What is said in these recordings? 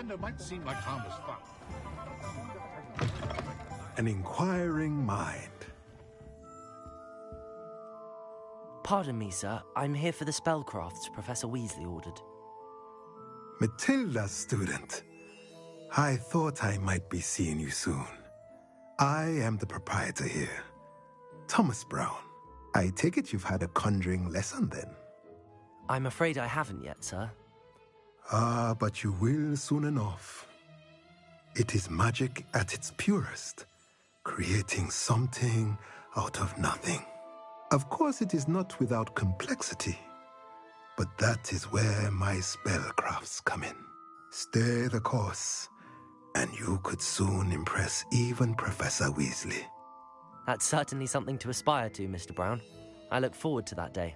defender might seem like harmless fun. An inquiring mind. Pardon me, sir. I'm here for the spellcrafts Professor Weasley ordered. Matilda's student. I thought I might be seeing you soon. I am the proprietor here, Thomas Brown. I take it you've had a conjuring lesson then? I'm afraid I haven't yet, sir. Ah, but you will soon enough. It is magic at its purest, creating something out of nothing. Of course, it is not without complexity, but that is where my spellcrafts come in. Stay the course, and you could soon impress even Professor Weasley. That's certainly something to aspire to, Mr. Brown. I look forward to that day.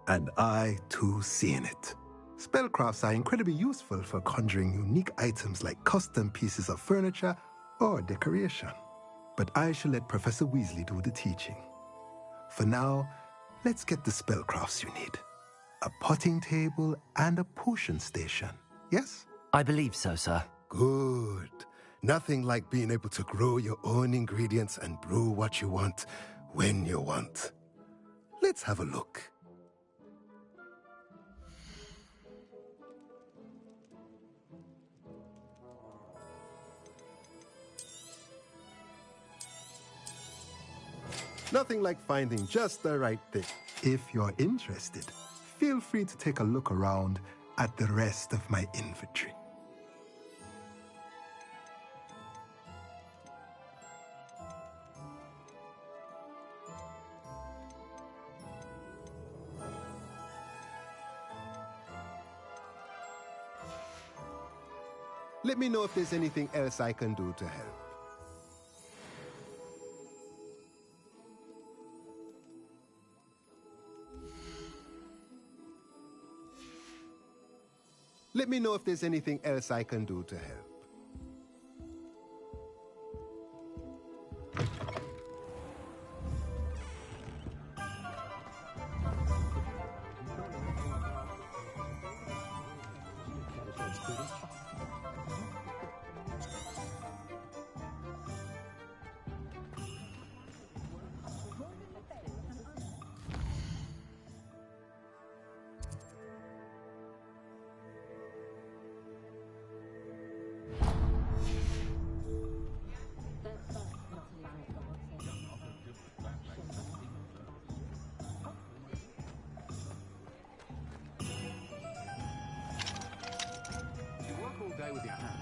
And I, too, seeing it. Spellcrafts are incredibly useful for conjuring unique items like custom pieces of furniture or decoration. But I shall let Professor Weasley do the teaching. For now, let's get the spellcrafts you need. A potting table and a potion station, yes? I believe so, sir. Good. Nothing like being able to grow your own ingredients and brew what you want when you want. Let's have a look. Nothing like finding just the right thing. If you're interested, feel free to take a look around at the rest of my inventory. Let me know if there's anything else I can do to help. Let me know if there's anything else I can do to help. With your hand.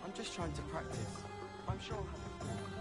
I'm just trying to practice. I'm sure I'll have it.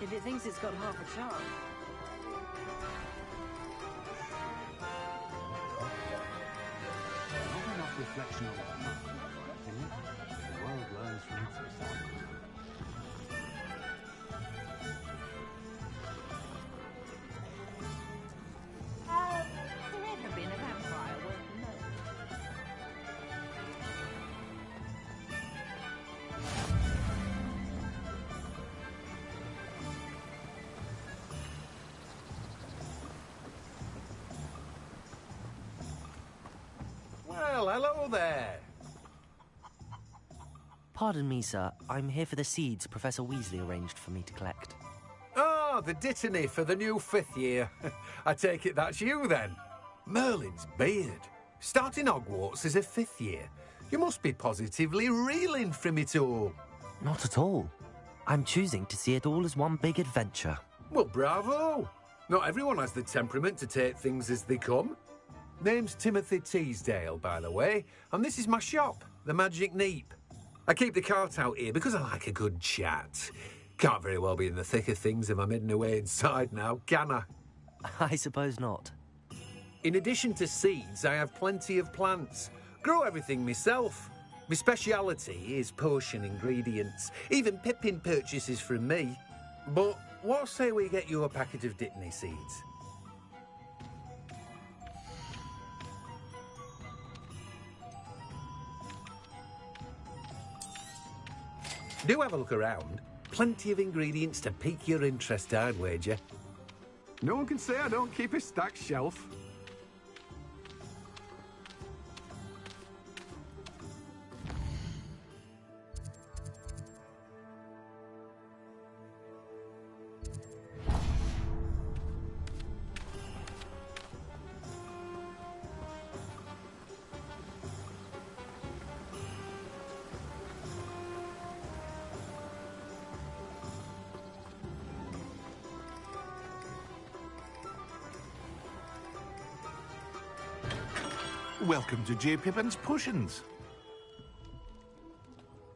If it thinks it's got half a chance. Not enough reflection on the mind, in my opinion. The world learns from its mistakes. There ever been a vampire worth knowing? hello there. Pardon me, sir. I'm here for the seeds Professor Weasley arranged for me to collect. Oh, the dittany for the new 5th year. I take it that's you, then. Merlin's beard. Starting Hogwarts as a 5th year. You must be positively reeling from it all. Not at all. I'm choosing to see it all as one big adventure. Well, bravo. Not everyone has the temperament to take things as they come. Name's Timothy Teasdale, by the way, and this is my shop, the Magic Neep. I keep the cart out here because I like a good chat. Can't very well be in the thick of things if I'm hidden away inside now, can I? I suppose not. In addition to seeds, I have plenty of plants. Grow everything myself. My speciality is potion ingredients. Even Pippin purchases from me. But what say we get you a packet of Dittany seeds? Do have a look around. Plenty of ingredients to pique your interest, I'd wager. No one can say I don't keep a stacked shelf. Welcome to J. Pippin's Potions.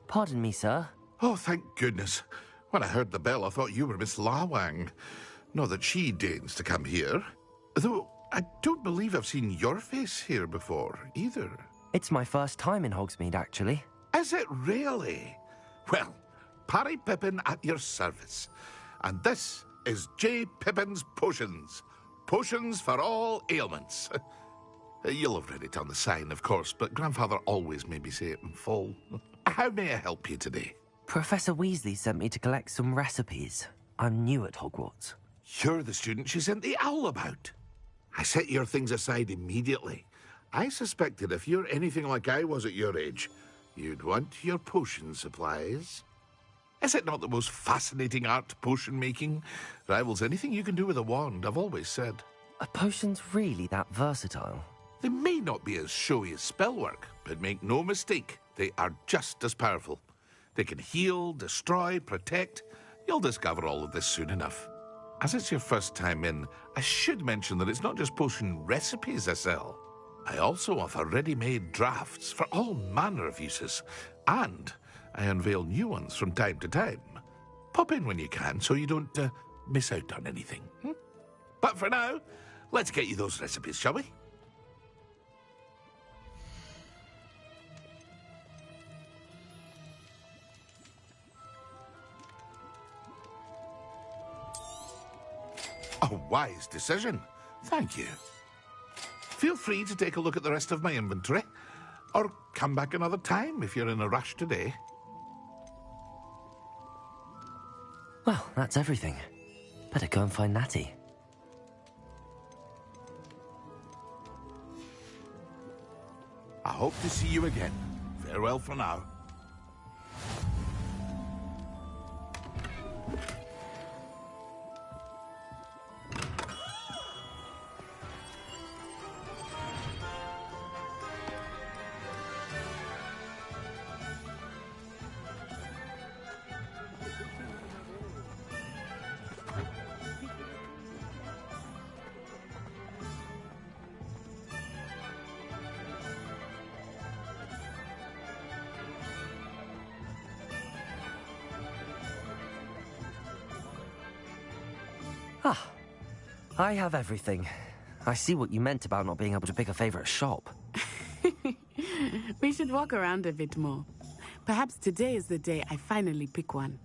Pardon me, sir. Oh, thank goodness. When I heard the bell, I thought you were Miss Lawang. Not that she deigns to come here. Though I don't believe I've seen your face here before, either. It's my first time in Hogsmeade, actually. Is it really? Well, Parry Pippin at your service. And this is J. Pippin's Potions. Potions for all ailments. You'll have read it on the sign, of course, but Grandfather always made me say it in full. How may I help you today? Professor Weasley sent me to collect some recipes. I'm new at Hogwarts. You're the student she sent the owl about. I set your things aside immediately. I suspected if you're anything like I was at your age, you'd want your potion supplies. Is it not the most fascinating art, potion making? Rivals anything you can do with a wand, I've always said. Are potions really that versatile? They may not be as showy as spellwork, but make no mistake, they are just as powerful. They can heal, destroy, protect. You'll discover all of this soon enough. As it's your first time in, I should mention that it's not just potion recipes I sell. I also offer ready-made drafts for all manner of uses, and I unveil new ones from time to time. Pop in when you can so you don't miss out on anything. But for now, let's get you those recipes, shall we? A wise decision. Thank you. Feel free to take a look at the rest of my inventory, or come back another time if you're in a rush today. Well, that's everything. Better go and find Natty. I hope to see you again. Farewell for now. Ah, I have everything. I see what you meant about not being able to pick a favorite shop. We should walk around a bit more. Perhaps today is the day I finally pick one.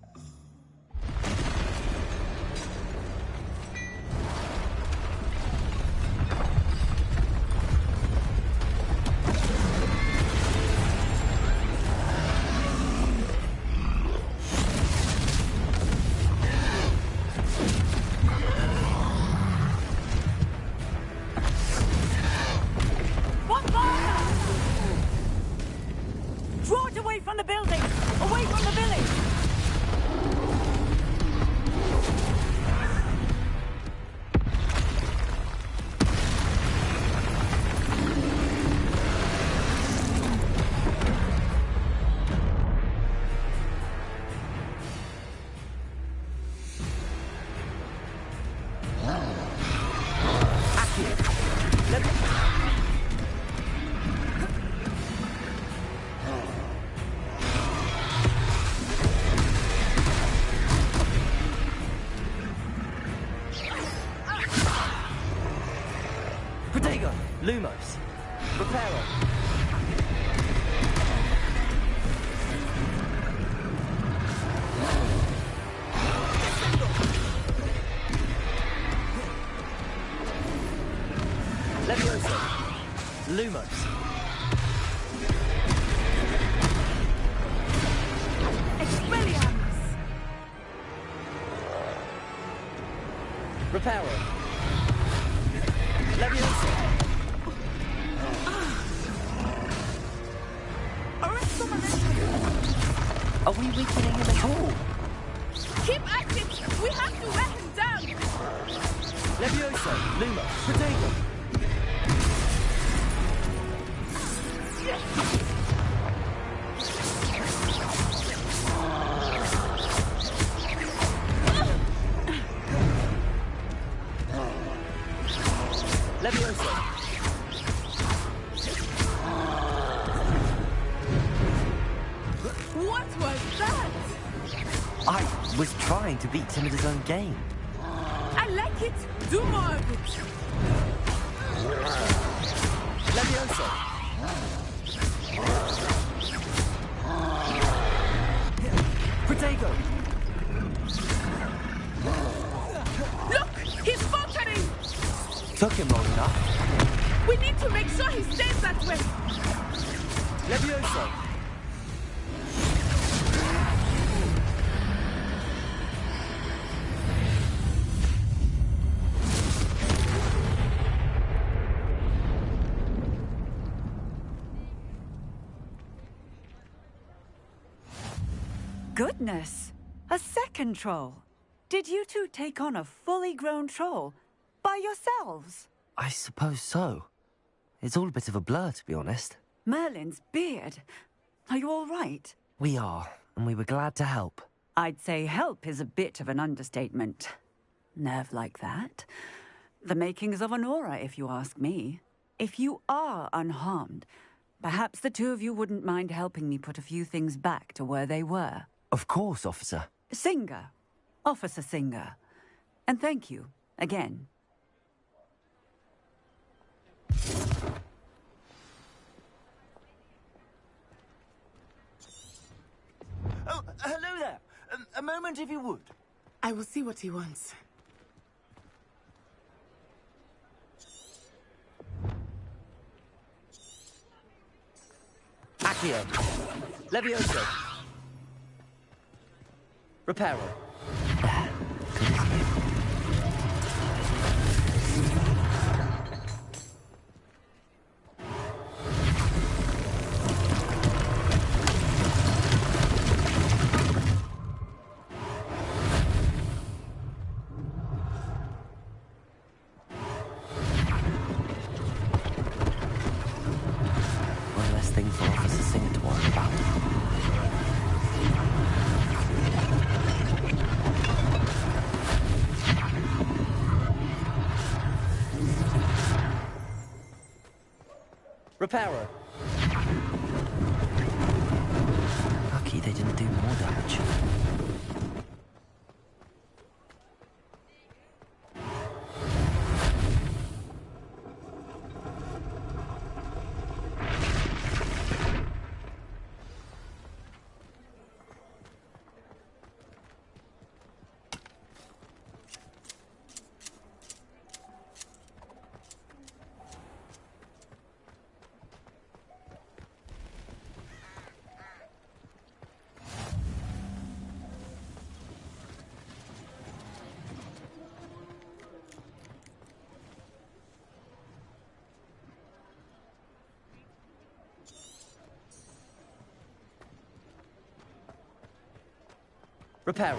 Lumos. Expelliarmus! Reparo. Leviosa. Arresto Momentum! Are we weakening him at all? Keep at it! We have to wear him down! Leviosa. Lumos. Protego. Leviosa. What was that? I was trying to beat him at his own game. I like it! Do more of it! Leviosa. Protego. Look! He's faltering! Took him long enough. We need to make sure he stays that way! Leviosa. Goodness! A second troll. Did you two take on a fully grown troll by yourselves? I suppose so. It's all a bit of a blur, to be honest. Merlin's beard. Are you all right? We are, and we were glad to help. I'd say help is a bit of an understatement. Nerve like that. The makings of an aura, if you ask me. If you are unharmed, perhaps the two of you wouldn't mind helping me put a few things back to where they were. Of course, officer. Singer. Officer Singer. And thank you, again. Oh, hello there. A moment, if you would. I will see what he wants. Accio. Leviosa. Reparo. Good as new. One less thing for Officer Singer to worry about. Reparo. Lucky they didn't do more damage. Reparo.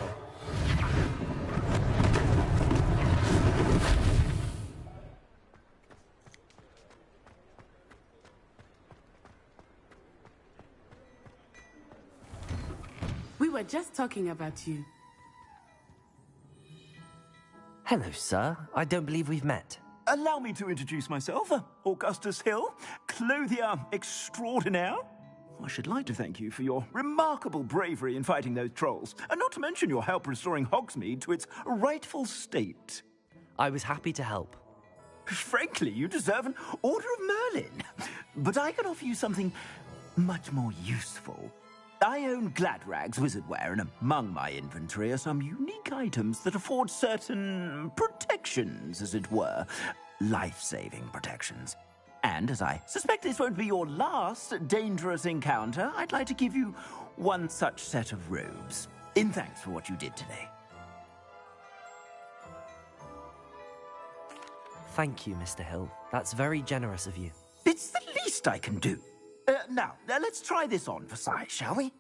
We were just talking about you. Hello, sir. I don't believe we've met. Allow me to introduce myself, Augustus Hill, clothier extraordinaire. I should like to thank you for your remarkable bravery in fighting those trolls, and not to mention your help restoring Hogsmeade to its rightful state. I was happy to help. Frankly, you deserve an Order of Merlin. But I can offer you something much more useful. I own Gladrag's wizardware, and among my inventory are some unique items that afford certain protections, as it were. Life-saving protections. And as I suspect this won't be your last dangerous encounter, I'd like to give you one such set of robes, in thanks for what you did today. Thank you, Mr. Hill. That's very generous of you. It's the least I can do. Now, let's try this on for size, shall we?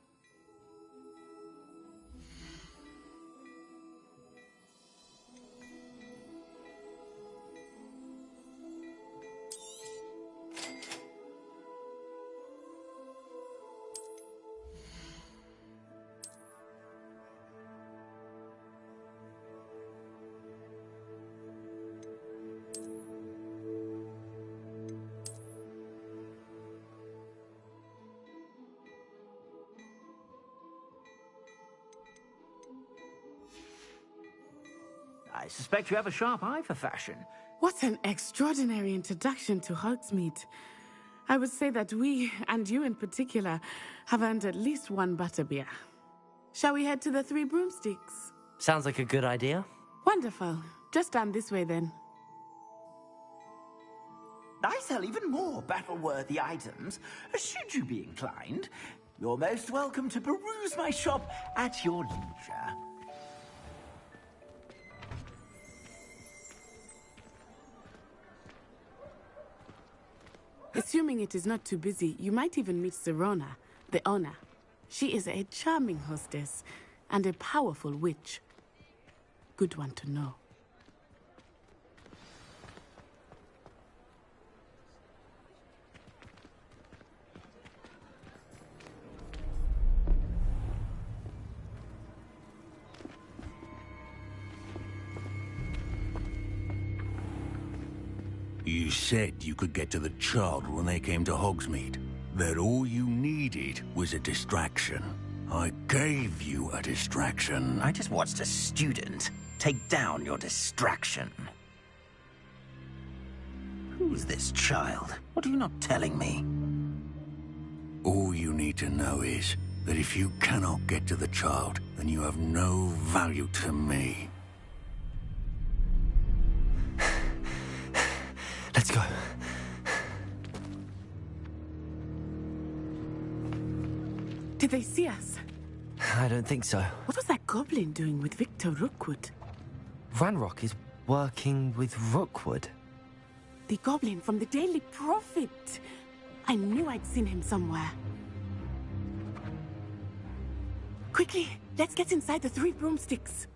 I suspect you have a sharp eye for fashion. What an extraordinary introduction to Hogsmeade. I would say that we, and you in particular, have earned at least one butterbeer. Shall we head to the Three Broomsticks? Sounds like a good idea. Wonderful. Just down this way then. I sell even more battle-worthy items. Should you be inclined, you're most welcome to peruse my shop at your leisure. Assuming it is not too busy, you might even meet Serona, the owner. She is a charming hostess and a powerful witch. Good one to know. You said you could get to the child when they came to Hogsmeade. That all you needed was a distraction. I gave you a distraction. I just watched a student take down your distraction. Who's this child? What are you not telling me? All you need to know is that if you cannot get to the child, then you have no value to me. Let's go. Did they see us? I don't think so. What was that goblin doing with Victor Rookwood? Ranrock is working with Rookwood. The goblin from the Daily Prophet. I knew I'd seen him somewhere. Quickly, let's get inside the Three Broomsticks.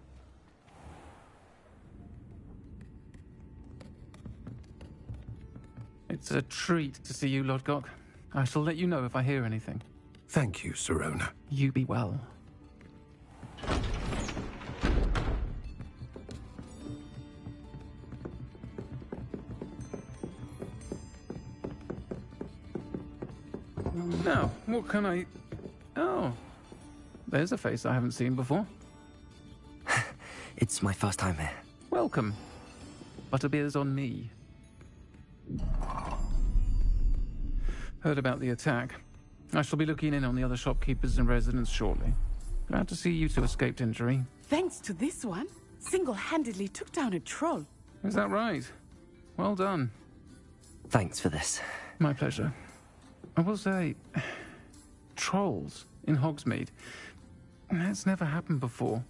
It's a treat to see you, Lodgok. I shall let you know if I hear anything. Thank you, Serona. You be well. Now, what can I... Oh, there's a face I haven't seen before. It's my first time here. Welcome. Butterbeer's on me. Heard about the attack. I shall be looking in on the other shopkeepers and residents shortly. Glad to see you two escaped injury. Thanks to this one, single-handedly took down a troll. Is that right? Well done. Thanks for this. My pleasure. I will say, trolls in Hogsmeade. That's never happened before.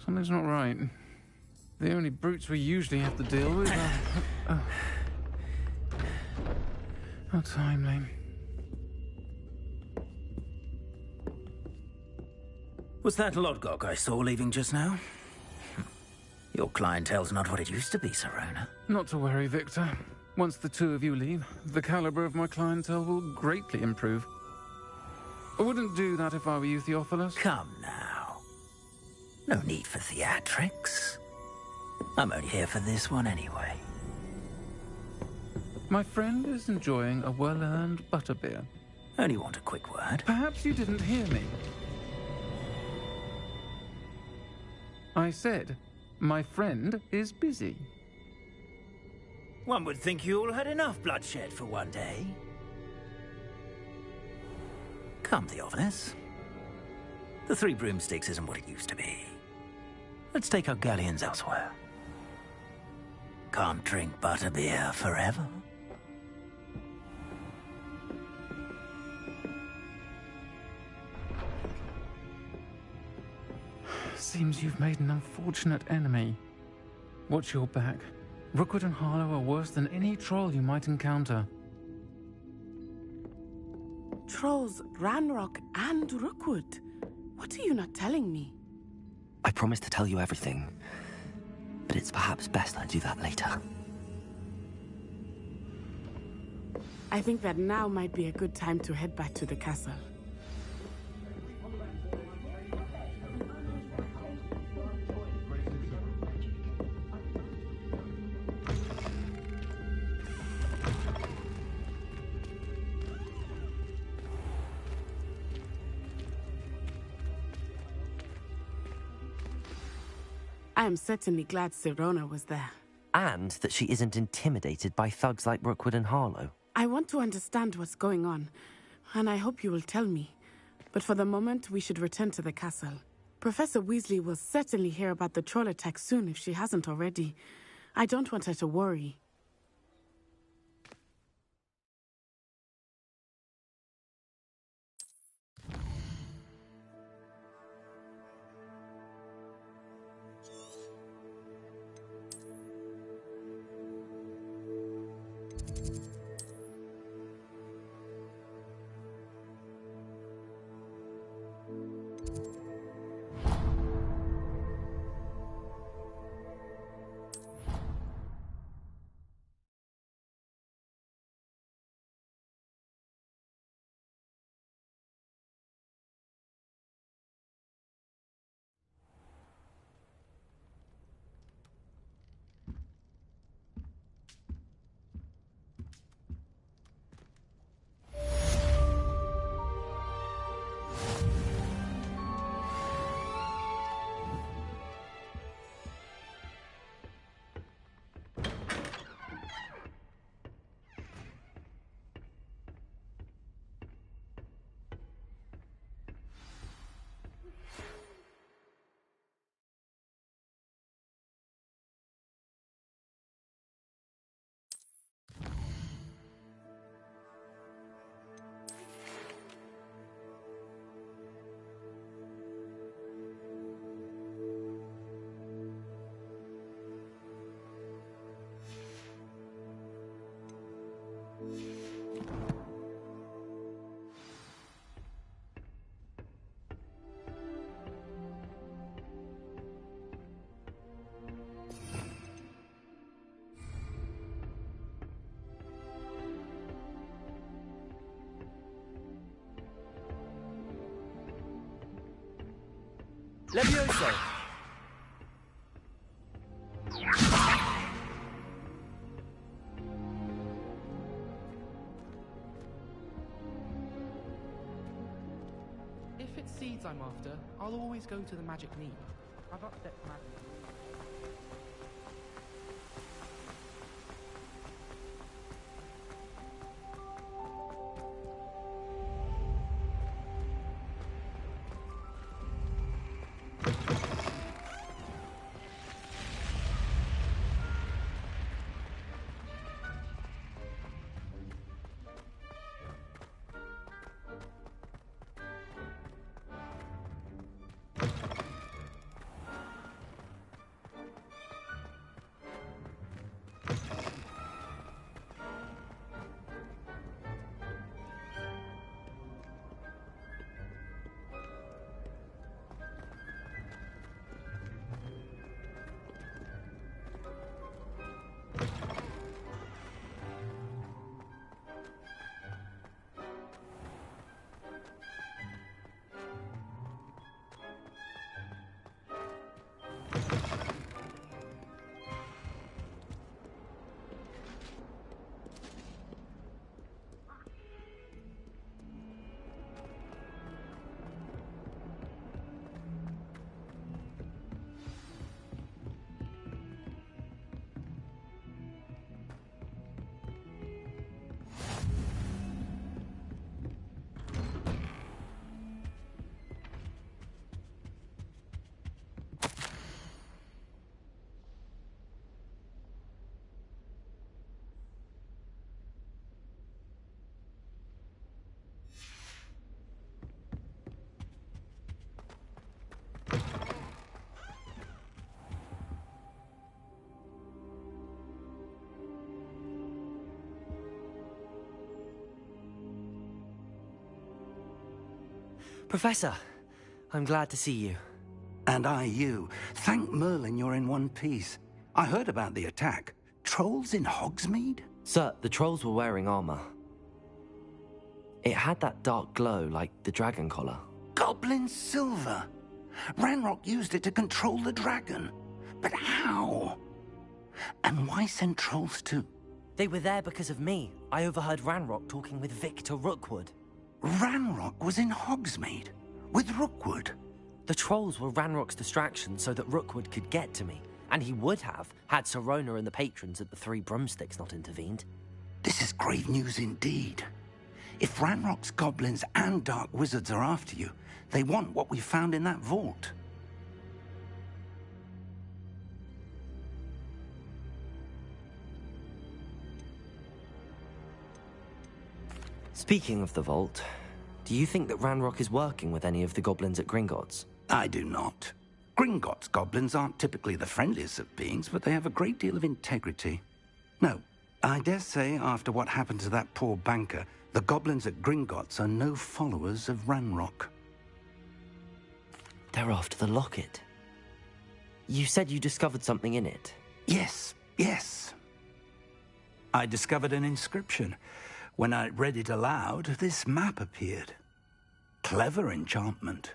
Something's not right. The only brutes we usually have to deal with are... How timely. Was that Lodgok I saw leaving just now? Your clientele's not what it used to be, Serona. Not to worry, Victor. Once the two of you leave, the caliber of my clientele will greatly improve. I wouldn't do that if I were you, Theophilus. Come now. No need for theatrics. I'm only here for this one anyway. My friend is enjoying a well-earned butterbeer. Only want a quick word. Perhaps you didn't hear me. I said, my friend is busy. One would think you all had enough bloodshed for one day. Come, Theophilus. The Three Broomsticks isn't what it used to be. Let's take our galleons elsewhere. can't drink butterbeer forever. Seems you've made an unfortunate enemy. Watch your back. Rookwood and Harlow are worse than any troll you might encounter. Trolls, Ranrock, and Rookwood. What are you not telling me? I promised to tell you everything, but it's perhaps best I do that later. I think that now might be a good time to head back to the castle. I am certainly glad Sirona was there. And that she isn't intimidated by thugs like Rookwood and Harlow. I want to understand what's going on, and I hope you will tell me. But for the moment, we should return to the castle. Professor Weasley will certainly hear about the troll attack soon if she hasn't already. I don't want her to worry. Levioso! If it's seeds I'm after, I'll always go to the magic neep. I've upstepped magic. Professor, I'm glad to see you. And I you. Thank Merlin you're in one piece. I heard about the attack. Trolls in Hogsmeade? Sir, the trolls were wearing armor. It had that dark glow like the dragon collar. Goblin silver. Ranrock used it to control the dragon. But how? And why send trolls too? They were there because of me. I overheard Ranrock talking with Victor Rookwood. Ranrock was in Hogsmeade? With Rookwood? The trolls were Ranrock's distraction so that Rookwood could get to me. And he would have, had Sirona and the patrons at the Three Broomsticks not intervened. This is grave news indeed. If Ranrock's goblins and dark wizards are after you, they want what we found in that vault. Speaking of the vault, do you think that Ranrock is working with any of the goblins at Gringotts? I do not. Gringotts goblins aren't typically the friendliest of beings, but they have a great deal of integrity. No, I dare say after what happened to that poor banker, the goblins at Gringotts are no followers of Ranrock. They're after the locket. You said you discovered something in it. Yes. I discovered an inscription. When I read it aloud, this map appeared. Clever enchantment.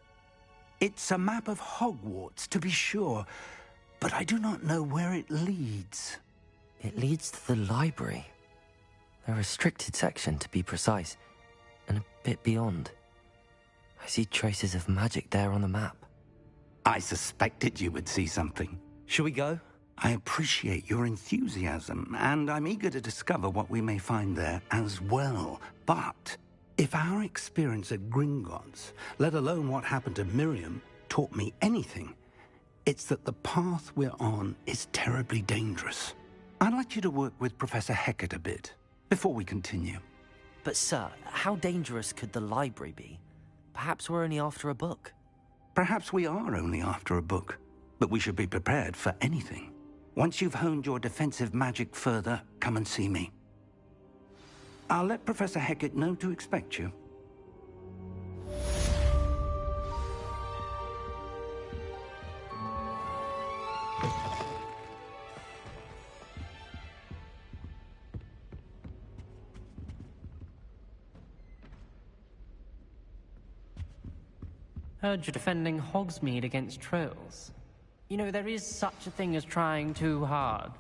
It's a map of Hogwarts, to be sure, but I do not know where it leads. It leads to the library. A restricted section, to be precise, and a bit beyond. I see traces of magic there on the map. I suspected you would see something. Shall we go? I appreciate your enthusiasm, and I'm eager to discover what we may find there as well. But if our experience at Gringotts, let alone what happened to Miriam, taught me anything, it's that the path we're on is terribly dangerous. I'd like you to work with Professor Hecat a bit before we continue. But sir, how dangerous could the library be? Perhaps we're only after a book. Perhaps we are only after a book, but we should be prepared for anything. Once you've honed your defensive magic further, come and see me. I'll let Professor Hecat know to expect you. Heard you're defending Hogsmeade against trolls. You know, there is such a thing as trying too hard.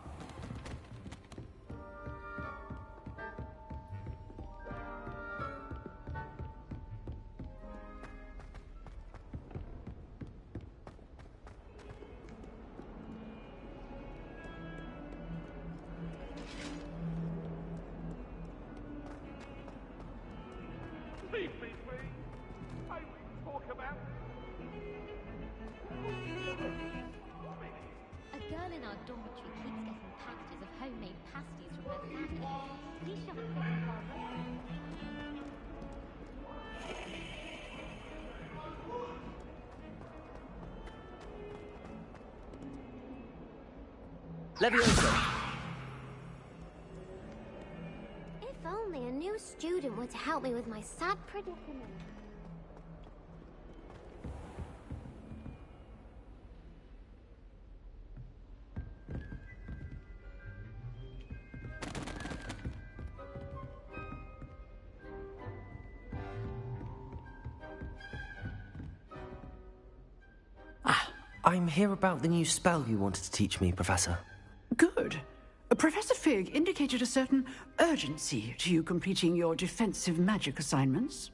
Leviosa! If only a new student were to help me with my sad predicament. I'm here about the new spell you wanted to teach me, Professor. Good. Professor Fig indicated a certain urgency to you completing your defensive magic assignments.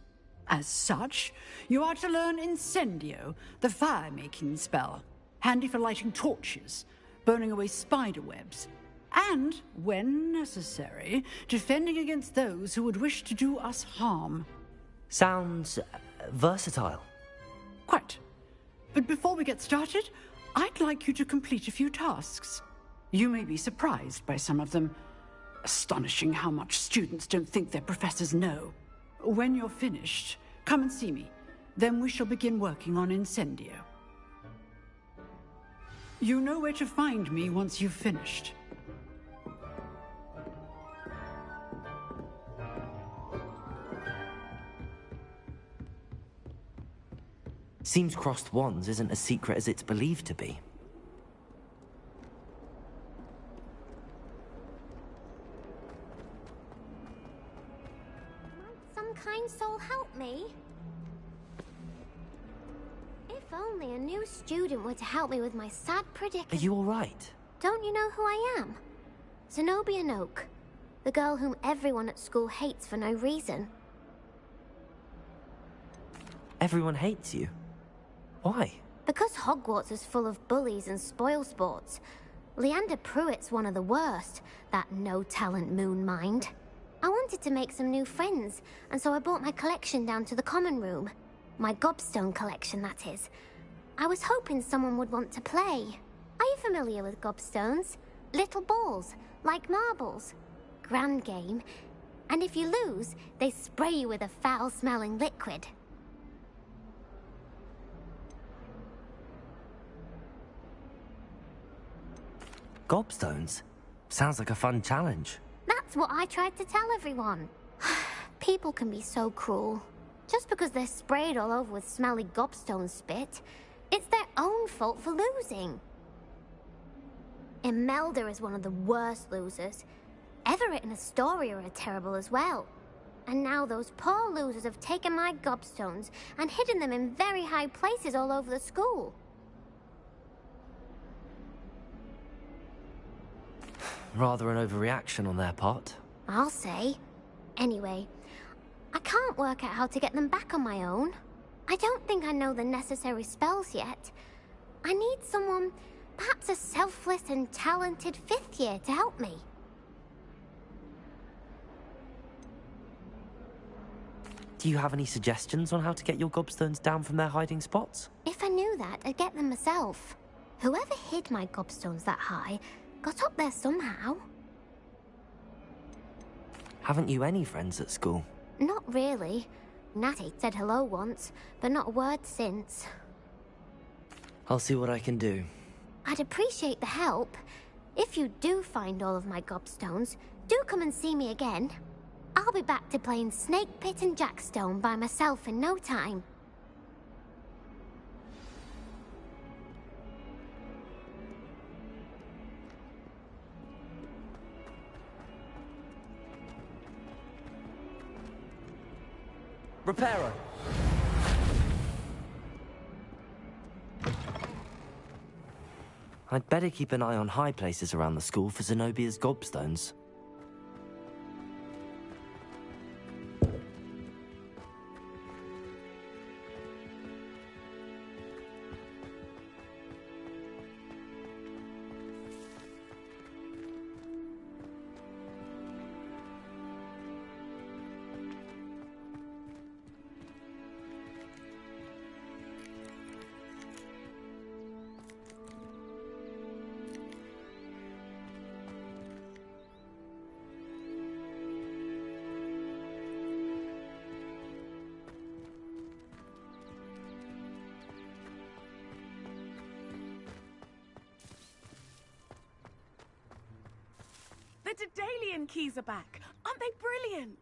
As such, you are to learn Incendio, the fire-making spell, handy for lighting torches, burning away spider webs, and, when necessary, defending against those who would wish to do us harm. Sounds versatile. Quite. But before we get started, I'd like you to complete a few tasks. You may be surprised by some of them. Astonishing how much students don't think their professors know. When you're finished, come and see me. Then we shall begin working on Incendio. You know where to find me once you've finished. Seems crossed wands isn't as secret as it's believed to be. Might some kind soul help me? If only a new student were to help me with my sad predicament. Are you all right? Don't you know who I am? Zenobia Noak, the girl whom everyone at school hates for no reason. Everyone hates you. Why? Because Hogwarts is full of bullies and spoilsports. Leander Pruitt's one of the worst, that no-talent moon mind. I wanted to make some new friends, and so I brought my collection down to the common room. My gobstone collection, that is. I was hoping someone would want to play. Are you familiar with gobstones? Little balls, like marbles. Grand game. And if you lose, they spray you with a foul-smelling liquid. Gobstones? Sounds like a fun challenge. That's what I tried to tell everyone. People can be so cruel. Just because they're sprayed all over with smelly gobstone spit, it's their own fault for losing. Imelda is one of the worst losers. Everett and Astoria are terrible as well. And now those poor losers have taken my gobstones and hidden them in very high places all over the school. Rather an overreaction on their part. I'll say. Anyway, I can't work out how to get them back on my own. I don't think I know the necessary spells yet. I need someone, perhaps a selfless and talented 5th year to help me. Do you have any suggestions on how to get your gobstones down from their hiding spots? If I knew that, I'd get them myself. Whoever hid my gobstones that high got up there somehow. Haven't you any friends at school? Not really. Natty said hello once, but not a word since. I'll see what I can do. I'd appreciate the help. If you do find all of my gobstones, do come and see me again. I'll be back to playing Snake Pit and Jackstone by myself in no time. Reparo! I'd better keep an eye on high places around the school for Zenobia's gobstones. The Daedalian keys are back. Aren't they brilliant?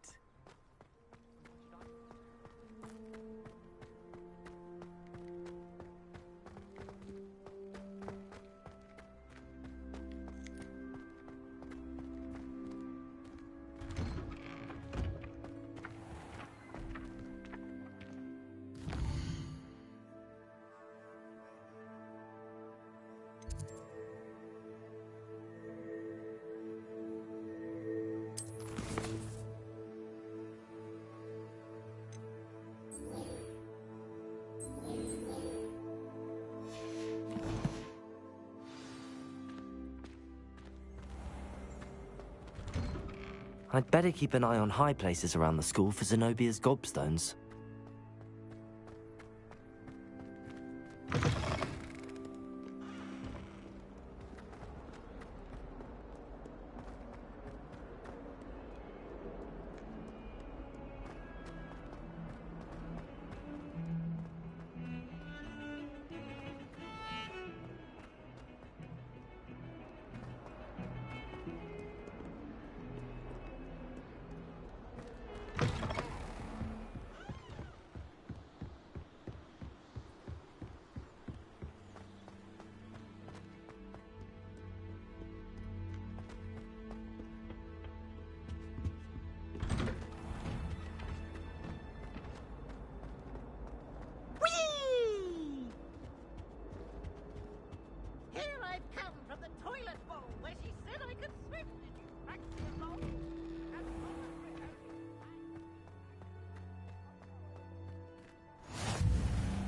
I'd better keep an eye on high places around the school for Zenobia's gobstones.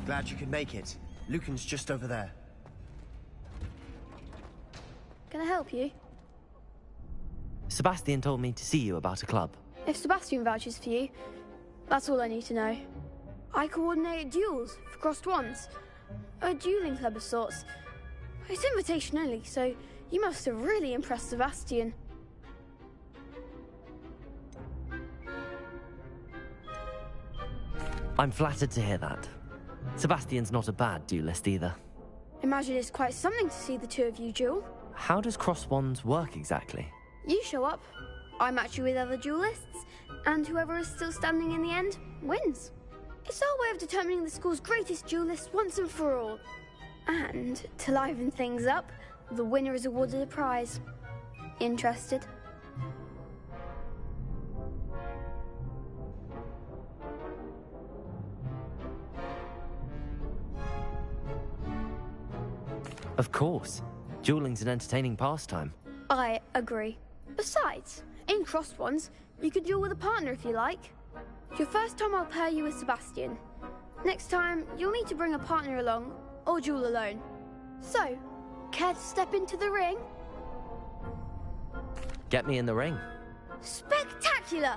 Glad you could make it. Lucan's just over there. Can I help you? Sebastian told me to see you about a club. If Sebastian vouches for you, that's all I need to know. I coordinate duels for crossed wands. A dueling club of sorts. It's invitation only, so you must have really impressed Sebastian. I'm flattered to hear that. Sebastian's not a bad duelist either. Imagine it's quite something to see the two of you duel. How does cross wands work exactly? You show up, I match you with other duelists, and whoever is still standing in the end wins. It's our way of determining the school's greatest duelist once and for all. And to liven things up, the winner is awarded a prize. Interested? Of course. Dueling's an entertaining pastime. I agree. Besides, in crossed wands, you could duel with a partner if you like. Your first time I'll pair you with Sebastian. Next time, you'll need to bring a partner along, or duel alone. So, care to step into the ring? Get me in the ring. Spectacular!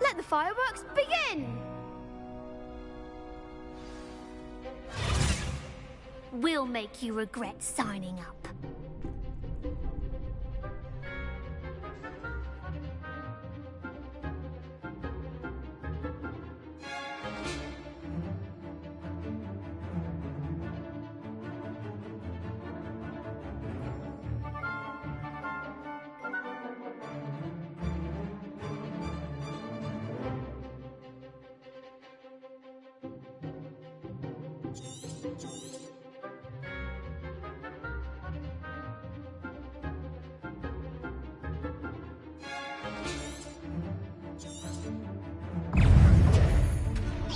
Let the fireworks begin! We'll make you regret signing up.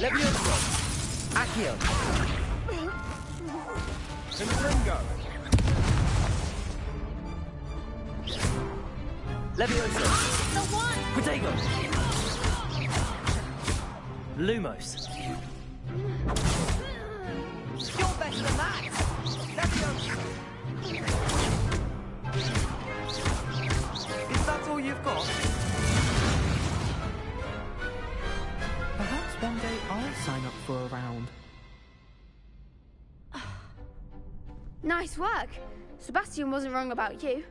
Levioso! Accio! Ringo! Levioso! The one! Protego! Lumos! You're better than that! Levioso! Is that all you've got? Perhaps one day I'll sign up for a round. Nice work. Sebastian wasn't wrong about you.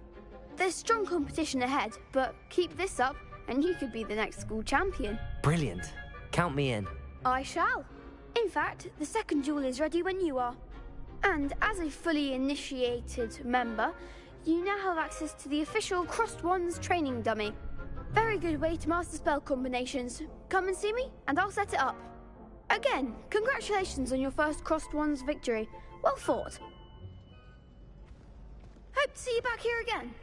There's strong competition ahead, but keep this up and you could be the next school champion. Brilliant. Count me in. I shall. In fact, the second duel is ready when you are. And as a fully initiated member, you now have access to the official Crossed Wands training dummy. Very good way to master spell combinations. Come and see me, and I'll set it up. Again, congratulations on your first Crossed Wands victory. Well fought. Hope to see you back here again.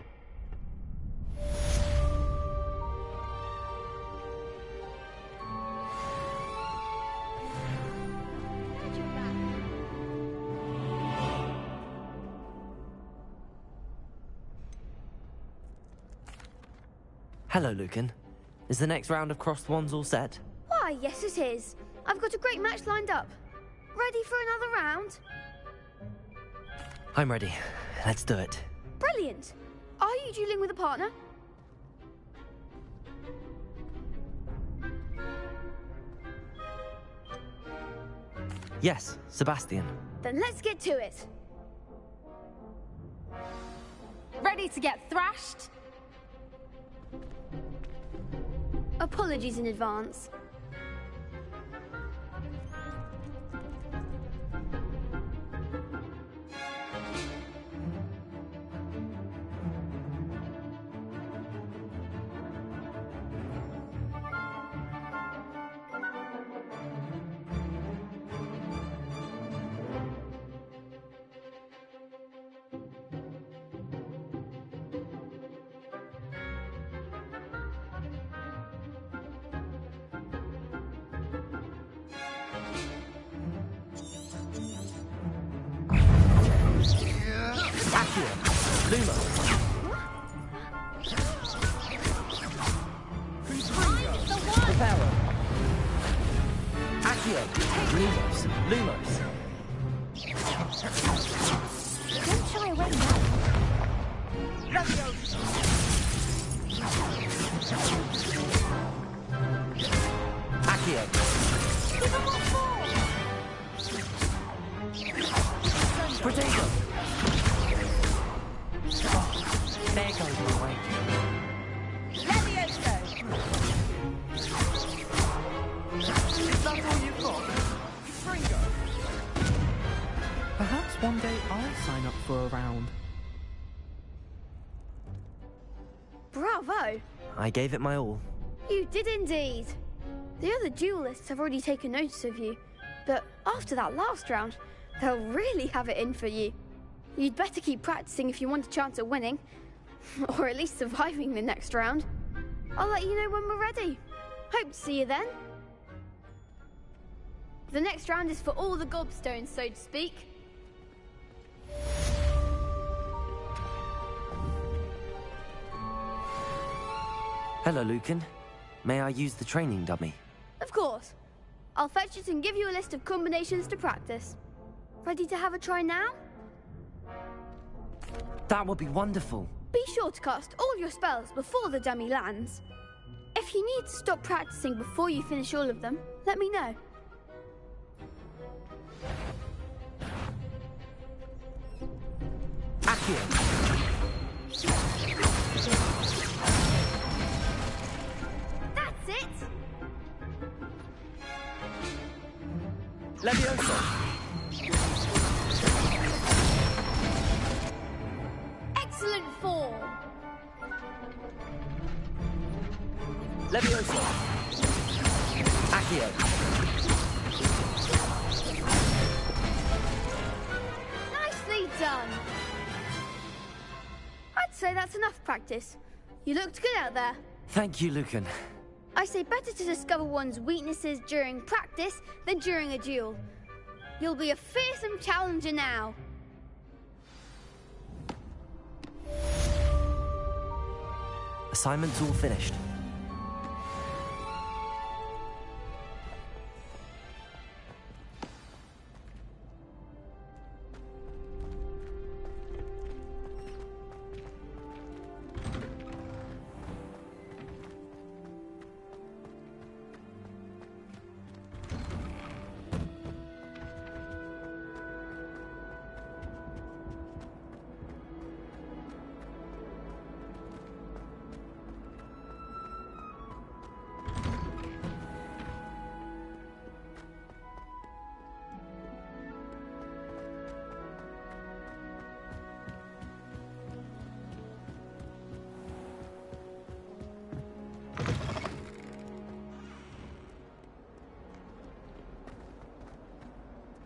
Hello, Lucan. Is the next round of Crossed Wands all set? Why, yes it is. I've got a great match lined up. Ready for another round? I'm ready. Let's do it. Brilliant. Are you dueling with a partner? Yes, Sebastian. Then let's get to it. Ready to get thrashed? Apologies in advance. Luma. Reparo. Accio. Lumos. Lumos. Don't shy away now. Leviosa! Accio. Give him what for? Potato. There goes my way. Leviosa! Is that all you've got? Fringo! Perhaps one day I'll sign up for a round. Bravo! I gave it my all. You did indeed. The other duelists have already taken notice of you, but after that last round, they'll really have it in for you. You'd better keep practicing if you want a chance at winning, or at least surviving the next round. I'll let you know when we're ready. Hope to see you then. The next round is for all the gobstones, so to speak. Hello, Lucan. May I use the training dummy? Of course. I'll fetch it and give you a list of combinations to practice. Ready to have a try now? That would be wonderful. Be sure to cast all your spells before the dummy lands. If you need to stop practicing before you finish all of them, let me know. Accio. That's it! Leviosa. Excellent form! Leviosa. Accio. Nicely done! I'd say that's enough practice. You looked good out there. Thank you, Lucan. I say better to discover one's weaknesses during practice than during a duel. You'll be a fearsome challenger now. Assignment's all finished.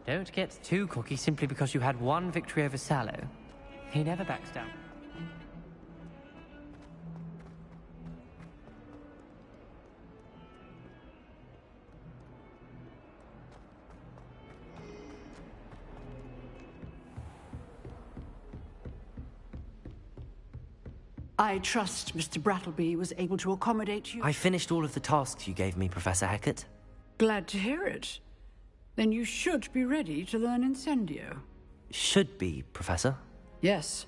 Don't get too cocky simply because you had one victory over Sallow. He never backs down. I trust Mr. Brattleby was able to accommodate you. I finished all of the tasks you gave me, Professor Hackett. Glad to hear it. Then you should be ready to learn Incendio. Should be, Professor. Yes.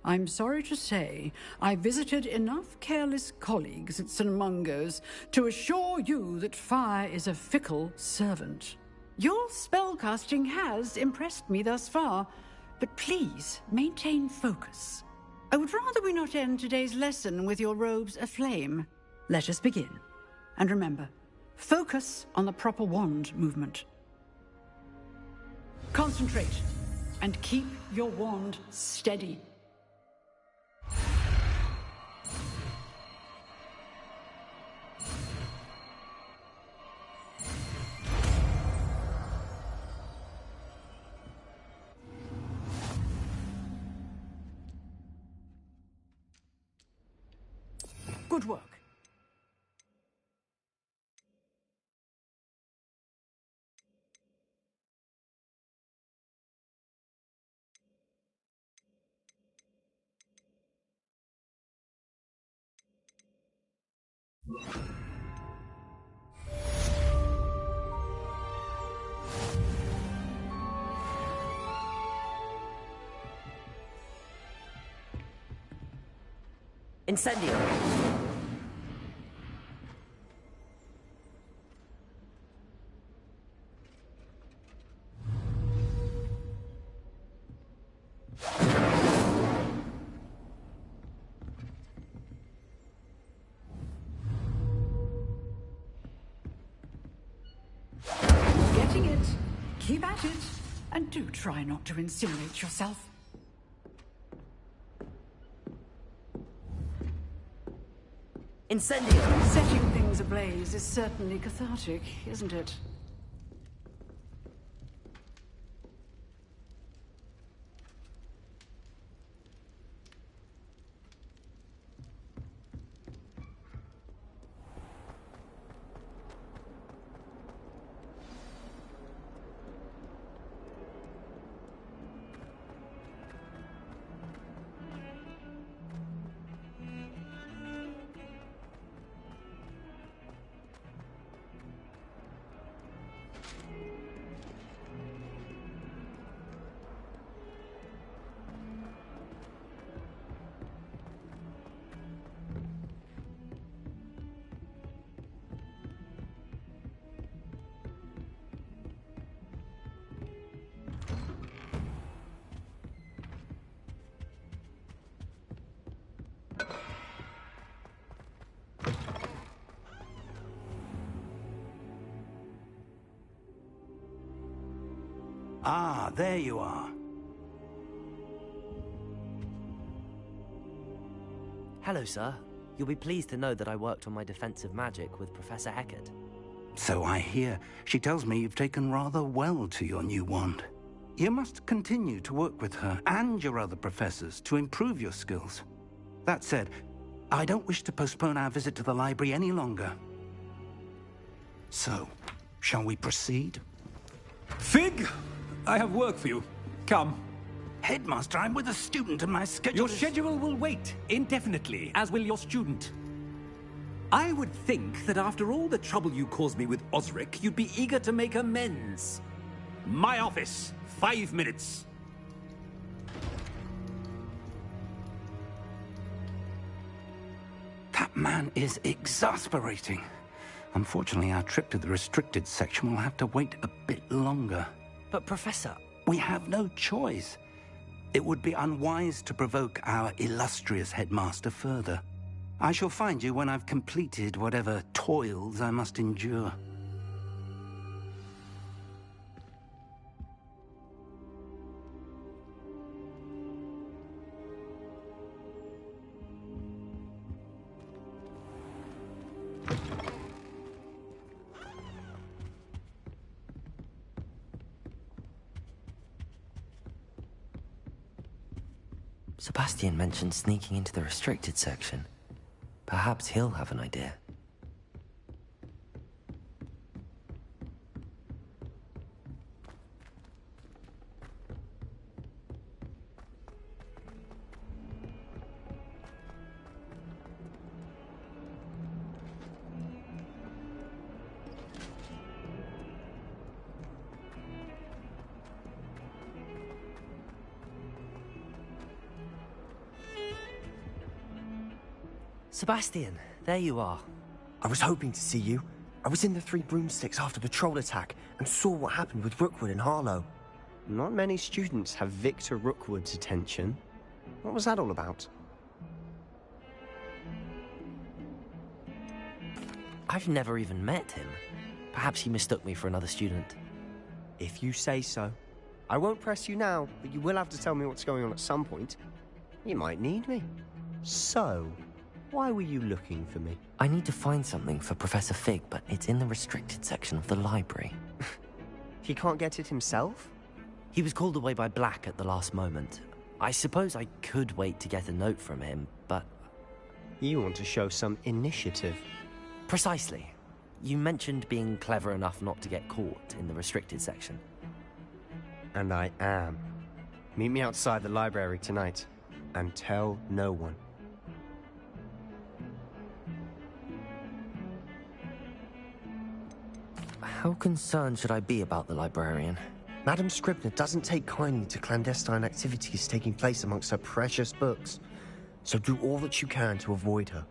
I'm sorry to say, I visited enough careless colleagues at St. Mungo's to assure you that fire is a fickle servant. Your spellcasting has impressed me thus far, but please maintain focus. I would rather we not end today's lesson with your robes aflame. Let us begin. And remember, focus on the proper wand movement. Concentrate, and keep your wand steady. Good work. Incendio! Getting it. Keep at it. And do try not to incinerate yourself. Incendio! Setting things ablaze is certainly cathartic, isn't it? Ah, there you are. Hello, sir. You'll be pleased to know that I worked on my defensive magic with Professor Eckert. So I hear. She tells me you've taken rather well to your new wand. You must continue to work with her and your other professors to improve your skills. That said, I don't wish to postpone our visit to the library any longer. So, shall we proceed? Fig! I have work for you. Come. Headmaster, I'm with a student and my schedule Your schedule will wait indefinitely, as will your student. I would think that after all the trouble you caused me with Osric, you'd be eager to make amends. My office, 5 minutes. That man is exasperating. Unfortunately, our trip to the restricted section will have to wait a bit longer. But, Professor... We have no choice. It would be unwise to provoke our illustrious headmaster further. I shall find you when I've completed whatever toils I must endure. Sebastian mentioned sneaking into the restricted section. Perhaps he'll have an idea. Sebastian, there you are. I was hoping to see you. I was in the Three Broomsticks after the troll attack and saw what happened with Rookwood and Harlow. Not many students have Victor Rookwood's attention. What was that all about? I've never even met him. Perhaps he mistook me for another student. If you say so. I won't press you now, but you will have to tell me what's going on at some point. You might need me. So, why were you looking for me? I need to find something for Professor Fig, but it's in the restricted section of the library. He can't get it himself? He was called away by Black at the last moment. I suppose I could wait to get a note from him, but... You want to show some initiative. Precisely. You mentioned being clever enough not to get caught in the restricted section. And I am. Meet me outside the library tonight, and tell no one. How concerned should I be about the librarian? Madam Scribner doesn't take kindly to clandestine activities taking place amongst her precious books. So do all that you can to avoid her.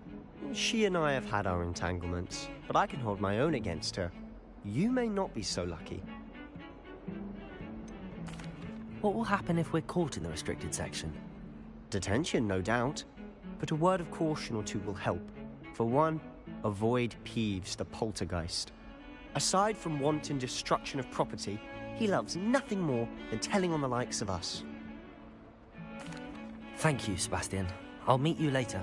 She and I have had our entanglements, but I can hold my own against her. You may not be so lucky. What will happen if we're caught in the restricted section? Detention, no doubt. But a word of caution or two will help. For one, avoid Peeves, the poltergeist. Aside from wanton destruction of property, he loves nothing more than telling on the likes of us. Thank you, Sebastian. I'll meet you later.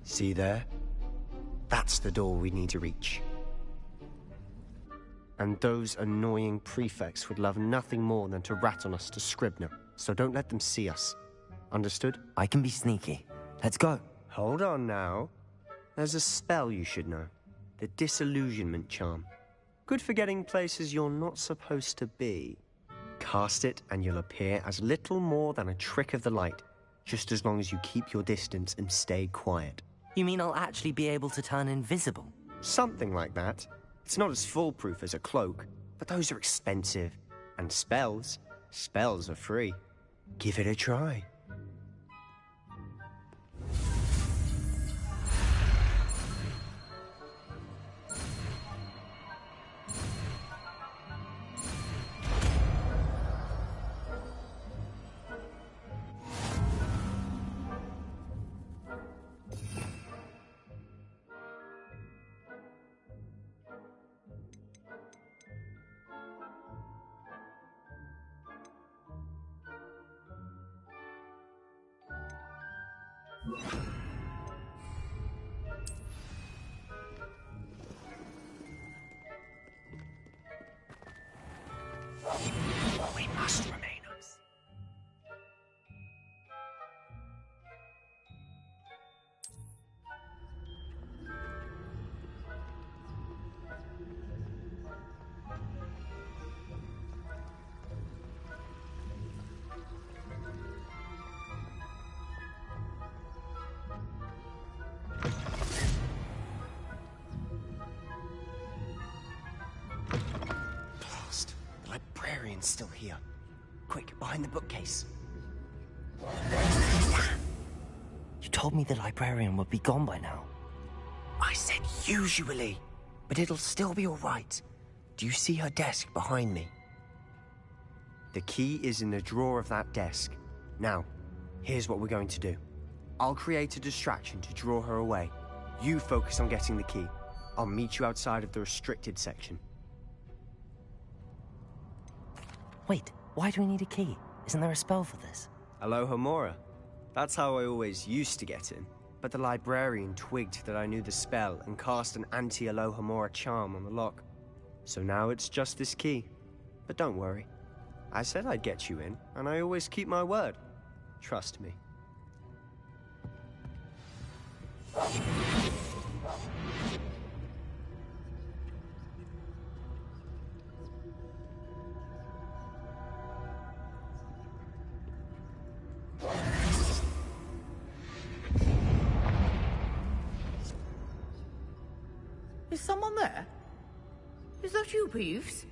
See there? That's the door we need to reach. And those annoying prefects would love nothing more than to rat on us to Scribner, so don't let them see us. Understood? I can be sneaky. Let's go. Hold on now. There's a spell you should know. The Disillusionment Charm. Good for getting places you're not supposed to be. Cast it and you'll appear as little more than a trick of the light, just as long as you keep your distance and stay quiet. You mean I'll actually be able to turn invisible? Something like that. It's not as foolproof as a cloak, but those are expensive. And spells are free. Give it a try. We must remain us. Blast. The librarian's still here. Quick, behind the bookcase. You told me the librarian would be gone by now. I said usually, but it'll still be all right. Do you see her desk behind me? The key is in the drawer of that desk. Now, here's what we're going to do. I'll create a distraction to draw her away. You focus on getting the key. I'll meet you outside of the restricted section. Wait, why do we need a key? Isn't there a spell for this? Alohomora. That's how I always used to get in. But the librarian twigged that I knew the spell and cast an anti-Alohomora charm on the lock. So now it's just this key. But don't worry. I said I'd get you in, and I always keep my word. Trust me. Is someone there? Is that you, Peeves?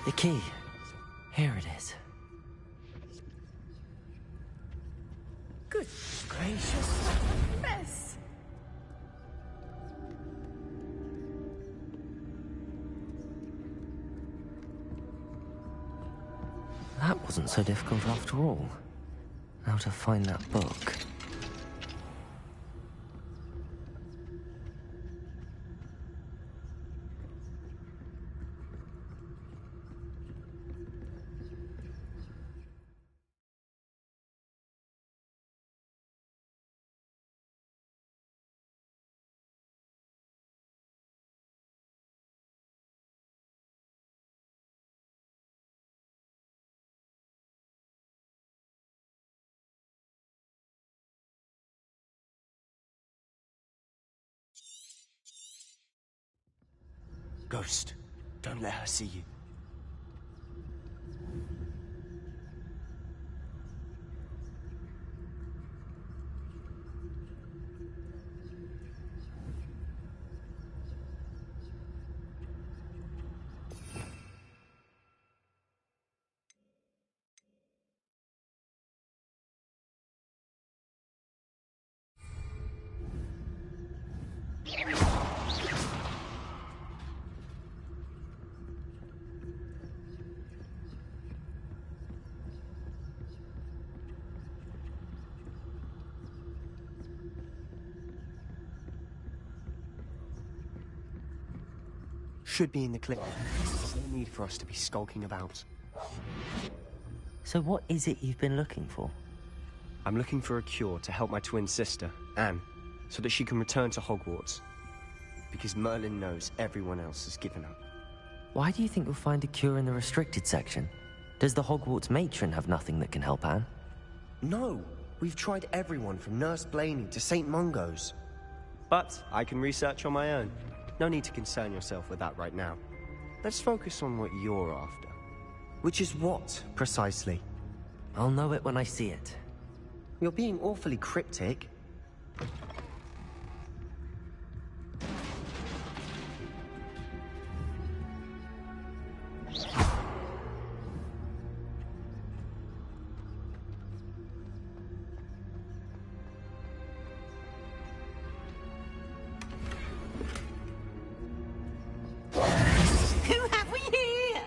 The key. Here it is. Good gracious, what a mess! That wasn't so difficult after all. How to find that book. Ghost, don't let her see you. should be in the clear. There's no need for us to be skulking about. So what is it you've been looking for? I'm looking for a cure to help my twin sister, Anne, so that she can return to Hogwarts. Because Merlin knows everyone else has given up. Why do you think you'll find a cure in the restricted section? Does the Hogwarts matron have nothing that can help Anne? No! We've tried everyone from Nurse Blaney to St. Mungo's. But I can research on my own. No need to concern yourself with that right now. Let's focus on what you're after. Which is what, precisely? I'll know it when I see it. You're being awfully cryptic. Who have we here?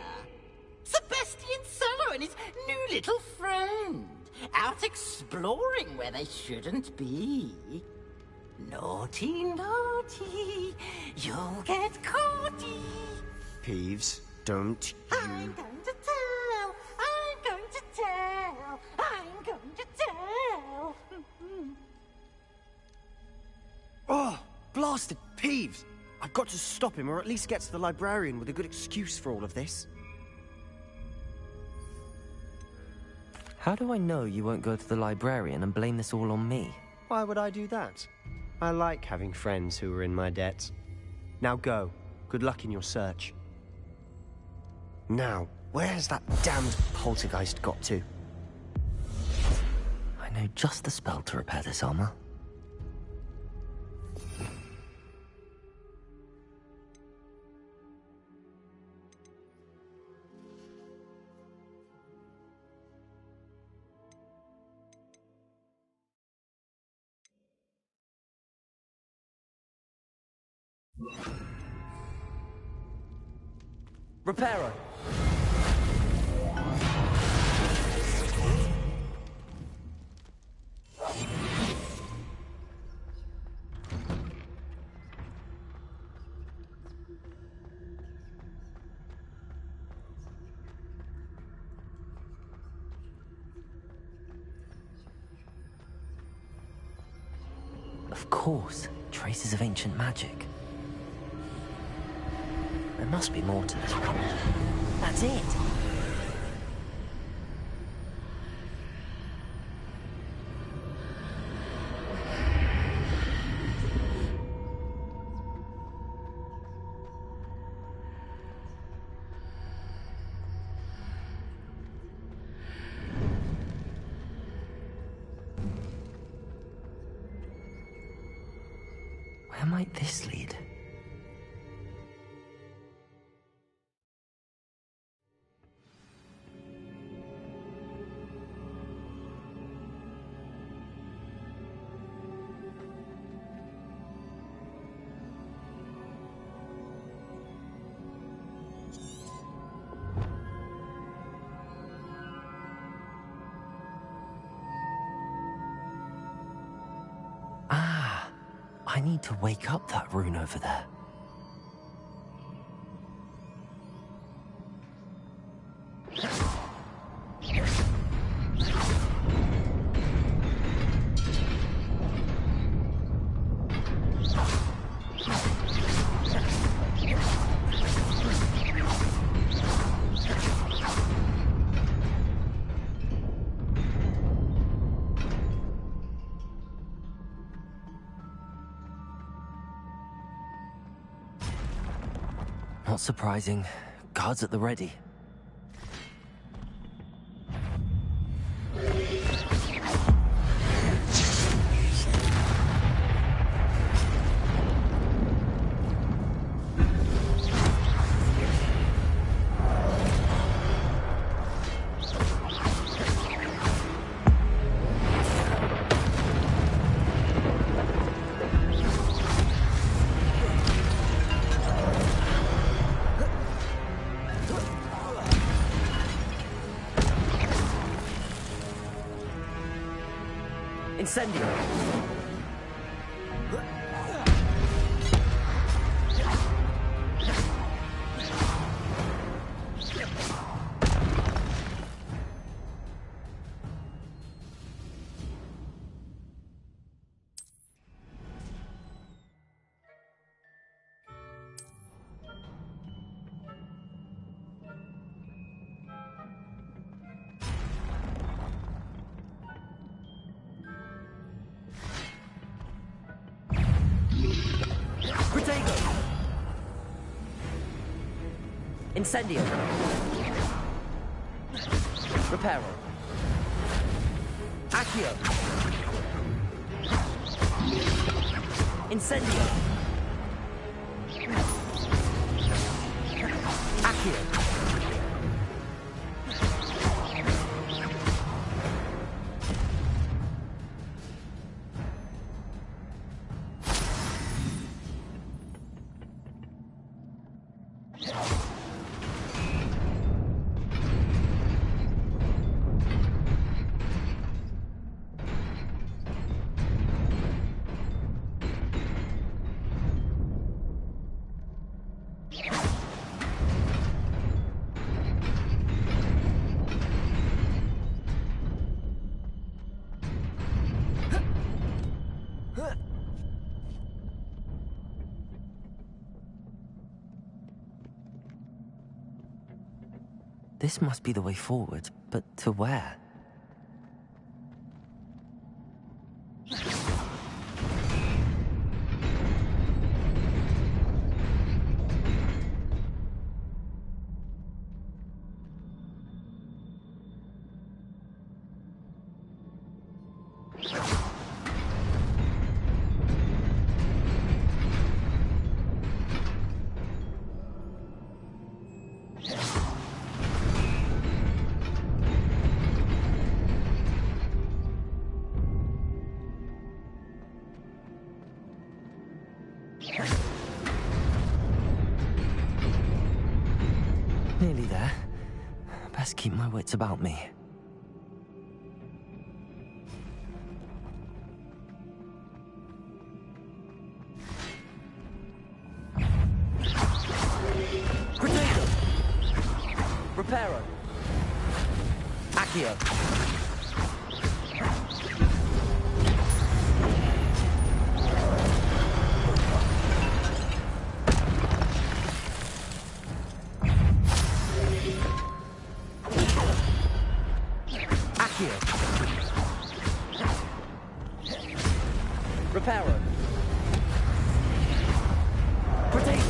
Sebastian Cello and his new little friend. Out exploring where they shouldn't be. Naughty, naughty. You'll get caughty. Peeves, don't you... I'm going to tell. I'm going to tell. I'm going to tell. Oh, blasted Peeves! I've got to stop him, or at least get to the librarian with a good excuse for all of this. How do I know you won't go to the librarian and blame this all on me? Why would I do that? I like having friends who are in my debt. Now go. Good luck in your search. Now, where's that damned poltergeist got to? I know just the spell to repair this armor. Reparo! Of course, traces of ancient magic. There must be more to this. That's it! Where might this lead? I need to wake up that rune over there. Not surprising. Guards at the ready. Incendio! Incendio. Reparo. Accio. Incendio. Accio. This must be the way forward, but to where? Nearly there. Best keep my wits about me. Potato! Reparo! Accio! Reparo. Potato.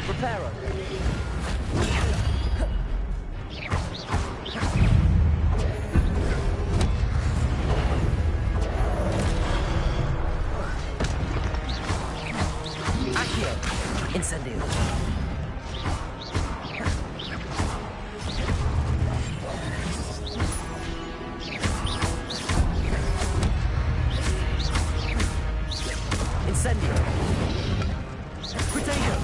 Reparo. Accio. Incendio. Incendio. Potato.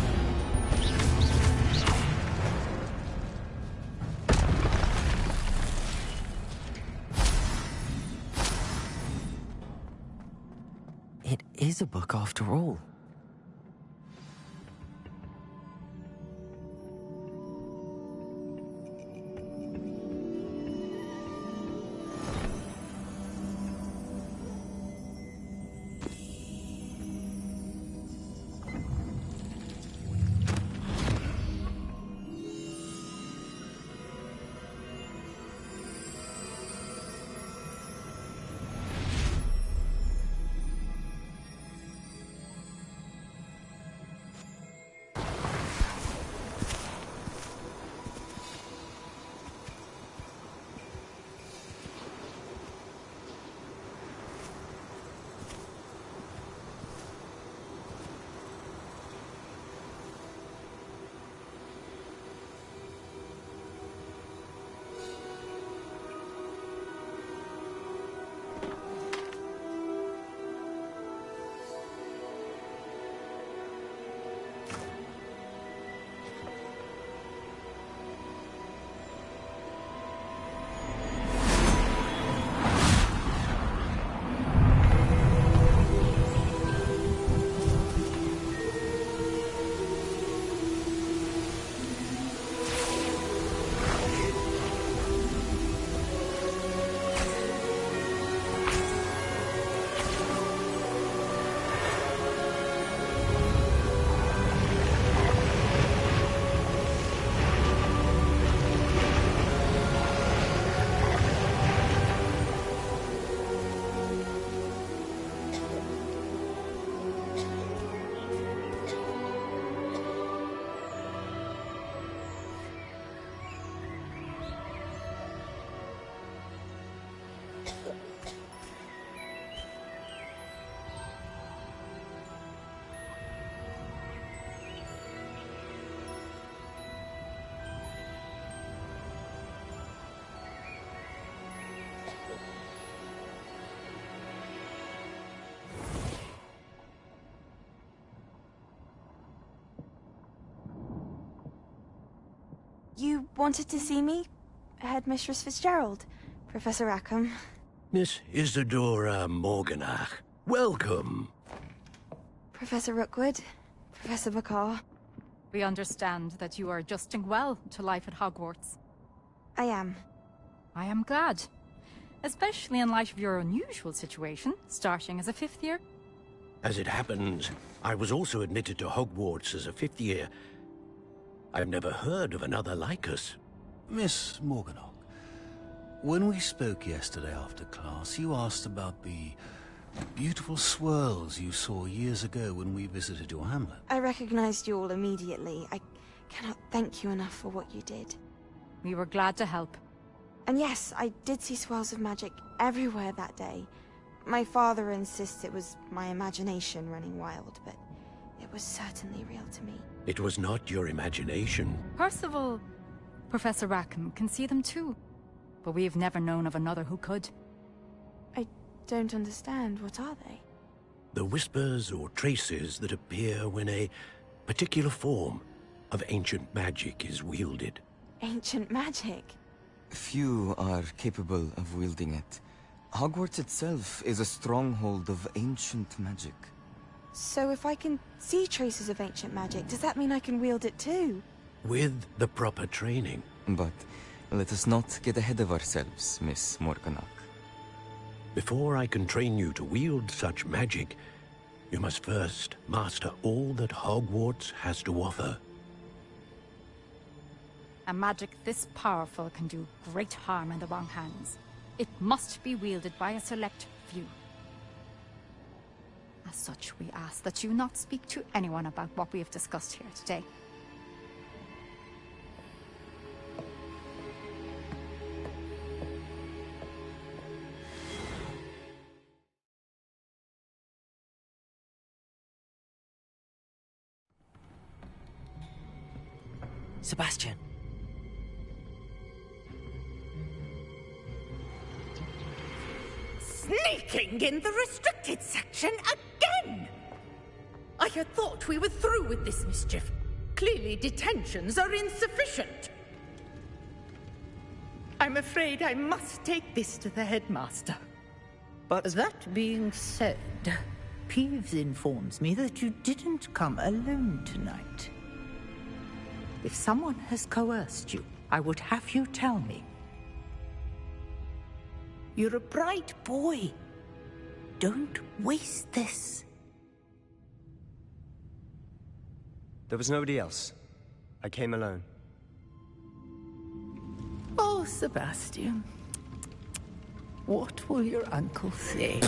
It is a book after all. You wanted to see me? Headmistress Fitzgerald, Professor Rackham. Miss Isadora Morganach, welcome. Professor Rookwood, Professor Bakar. We understand that you are adjusting well to life at Hogwarts. I am. I am glad. Especially in light of your unusual situation, starting as a 5th year. As it happens, I was also admitted to Hogwarts as a 5th year. I've never heard of another like us. Miss Morganach, when we spoke yesterday after class, you asked about the beautiful swirls you saw years ago when we visited your hamlet. I recognized you all immediately. I cannot thank you enough for what you did. We were glad to help. And yes, I did see swirls of magic everywhere that day. My father insists it was my imagination running wild, but it was certainly real to me. It was not your imagination. Percival, Professor Rackham can see them too. But we have never known of another who could. I don't understand. What are they? The whispers or traces that appear when a particular form of ancient magic is wielded. Ancient magic? Few are capable of wielding it. Hogwarts itself is a stronghold of ancient magic. So if I can see traces of ancient magic, does that mean I can wield it too? With the proper training. But let us not get ahead of ourselves, Miss Morganach. Before I can train you to wield such magic, you must first master all that Hogwarts has to offer. A magic this powerful can do great harm in the wrong hands. It must be wielded by a select few. As such, we ask that you not speak to anyone about what we have discussed here today. Sebastian. Sneaking in the restricted section again! I had thought we were through with this mischief. Clearly detentions are insufficient. I'm afraid I must take this to the headmaster. But that being said, Peeves informs me that you didn't come alone tonight. If someone has coerced you, I would have you tell me. You're a bright boy. Don't waste this. There was nobody else. I came alone. Oh, Sebastian. What will your uncle say?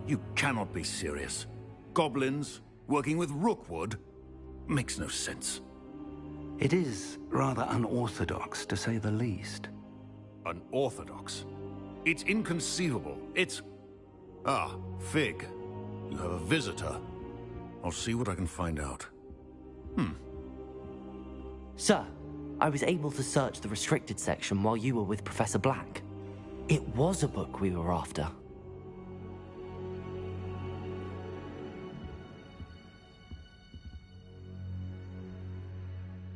You cannot be serious. Goblins working with Rookwood? Makes no sense. It is rather unorthodox, to say the least. Unorthodox? It's inconceivable. It's... Ah, Fig. You have a visitor. I'll see what I can find out. Sir, I was able to search the restricted section while you were with Professor Black. It was a book we were after.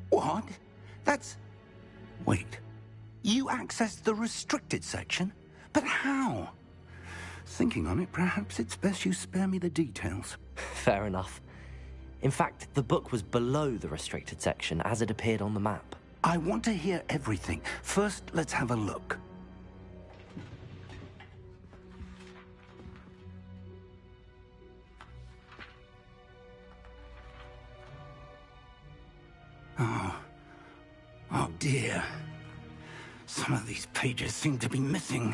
What? That's... Wait. You accessed the restricted section? But how? Thinking on it, perhaps it's best you spare me the details. Fair enough. In fact, the book was below the restricted section as it appeared on the map. I want to hear everything. First, let's have a look. Oh dear. Some of these pages seem to be missing.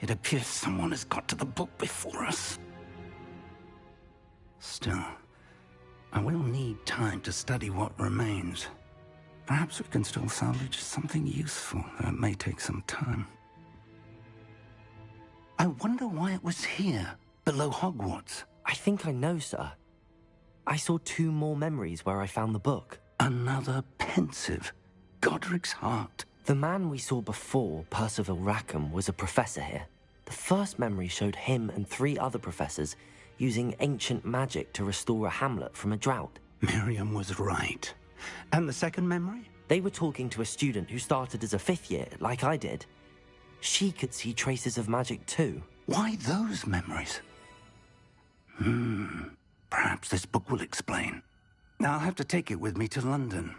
It appears someone has got to the book before us. Still, I will need time to study what remains. Perhaps we can still salvage something useful, though it may take some time. I wonder why it was here, below Hogwarts. I think I know, sir. I saw 2 more memories where I found the book. Another pensive. Godric's heart. The man we saw before, Percival Rackham, was a professor here. The first memory showed him and 3 other professors using ancient magic to restore a hamlet from a drought. Miriam was right. And the second memory? They were talking to a student who started as a 5th year, like I did. She could see traces of magic too. Why those memories? Perhaps this book will explain. I'll have to take it with me to London.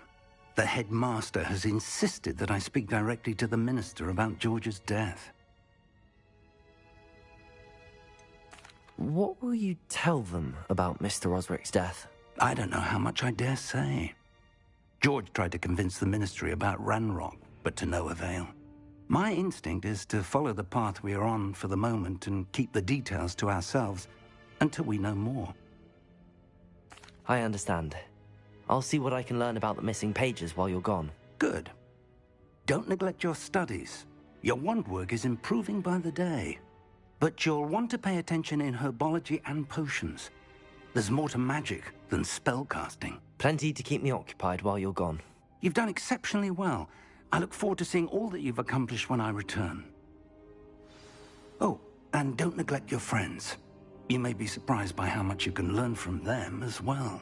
The headmaster has insisted that I speak directly to the minister about George's death. What will you tell them about Mr. Osric's death? I don't know how much I dare say. George tried to convince the ministry about Ranrock, but to no avail. My instinct is to follow the path we are on for the moment and keep the details to ourselves until we know more. I understand. I'll see what I can learn about the missing pages while you're gone. Good. Don't neglect your studies. Your wand work is improving by the day. But you'll want to pay attention in herbology and potions. There's more to magic than spellcasting. Plenty to keep me occupied while you're gone. You've done exceptionally well. I look forward to seeing all that you've accomplished when I return. Oh, and don't neglect your friends. You may be surprised by how much you can learn from them as well.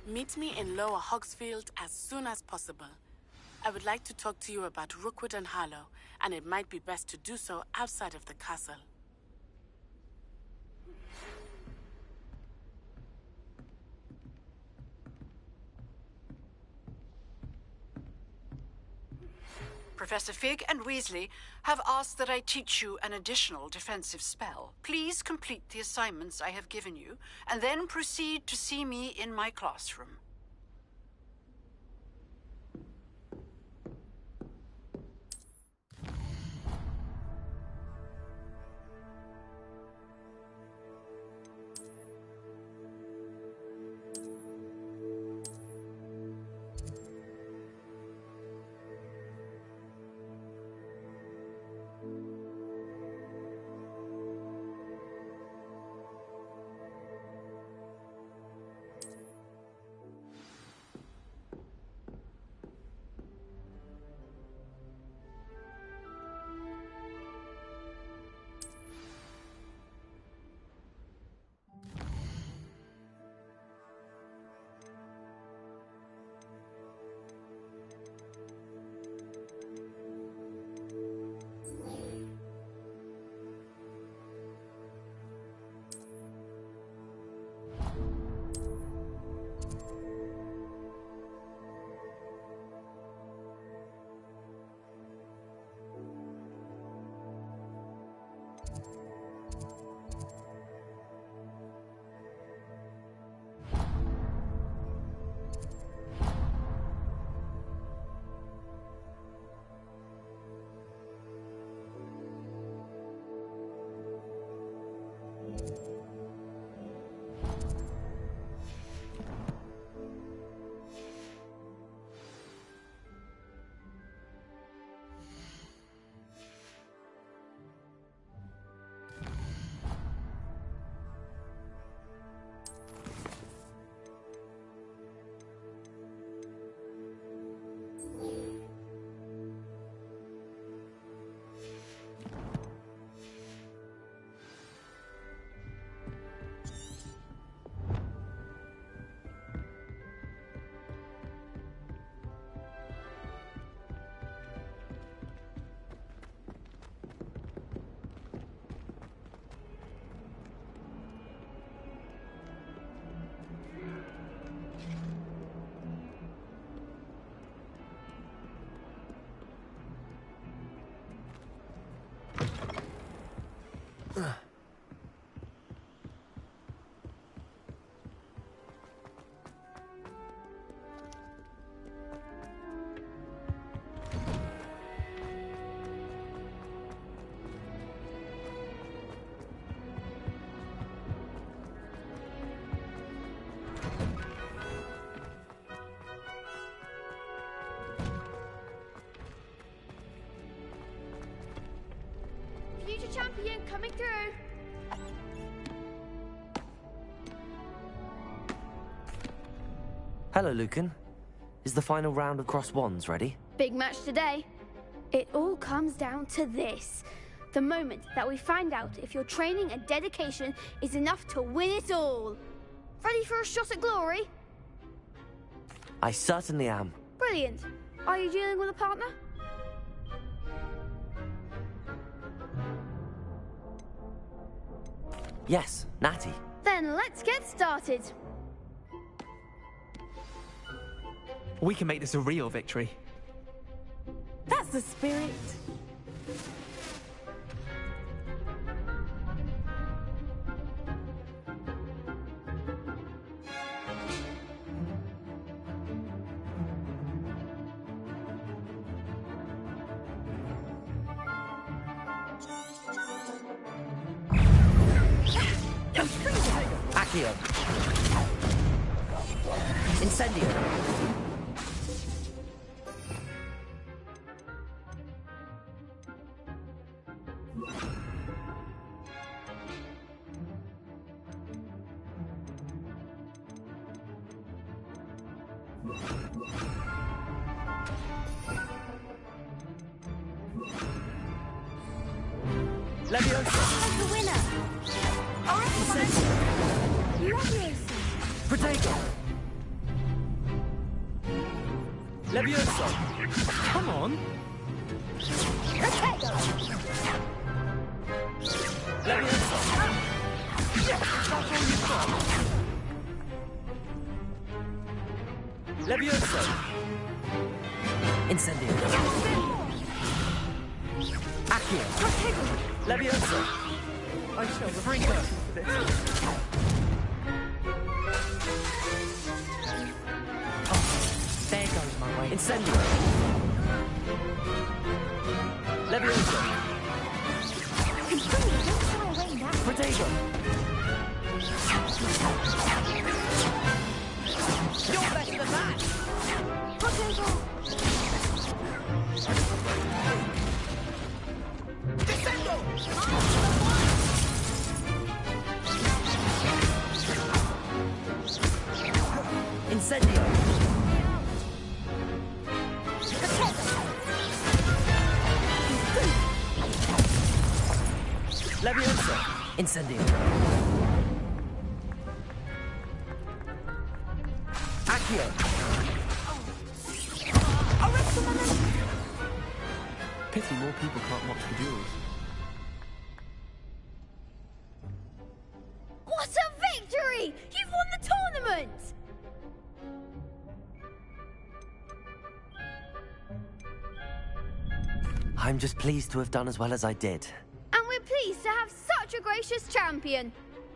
Meet me in Lower Hogsfield as soon as possible. I would like to talk to you about Rookwood and Harlow, and it might be best to do so outside of the castle. Professor Fig and Weasley have asked that I teach you an additional defensive spell. Please complete the assignments I have given you, and then proceed to see me in my classroom. Future champion coming through. Hello, Lucan. Is the final round of Cross Wands ready? Big match today. It all comes down to this. The moment that we find out if your training and dedication is enough to win it all. Ready for a shot at glory? I certainly am. Brilliant. Are you dealing with a partner? Yes, Natty. Then let's get started. We can make this a real victory. That's the spirit. Accio. Incendio. Leviosa. That's the winner. Leviosa. Protego. Leviosa. Come on. Protego. Leviosa. That's all you've got. Leviosa. Incendio. Accio. Leviosa. I shall free her for this. Oh, there goes my way. Incendio. Leviosa. Protego. You're better than that. Protego. Incendio. Leviosa. Incendio. Accio. Pity more people can't watch the duels. What a victory! You've won the tournament! I'm just pleased to have done as well as I did. And we're pleased to have such a gracious champion.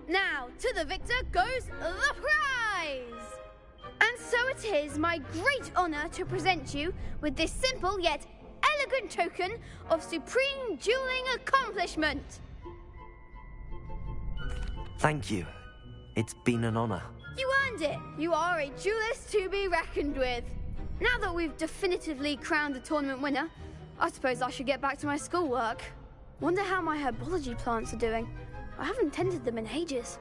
Now, to the victor goes the prize! And so it is my great honor to present you with this simple yet elegant token of supreme dueling accomplishment. Thank you. It's been an honor. You earned it. You are a duelist to be reckoned with. Now that we've definitively crowned the tournament winner, I suppose I should get back to my schoolwork. Wonder how my herbology plants are doing. I haven't tended them in ages.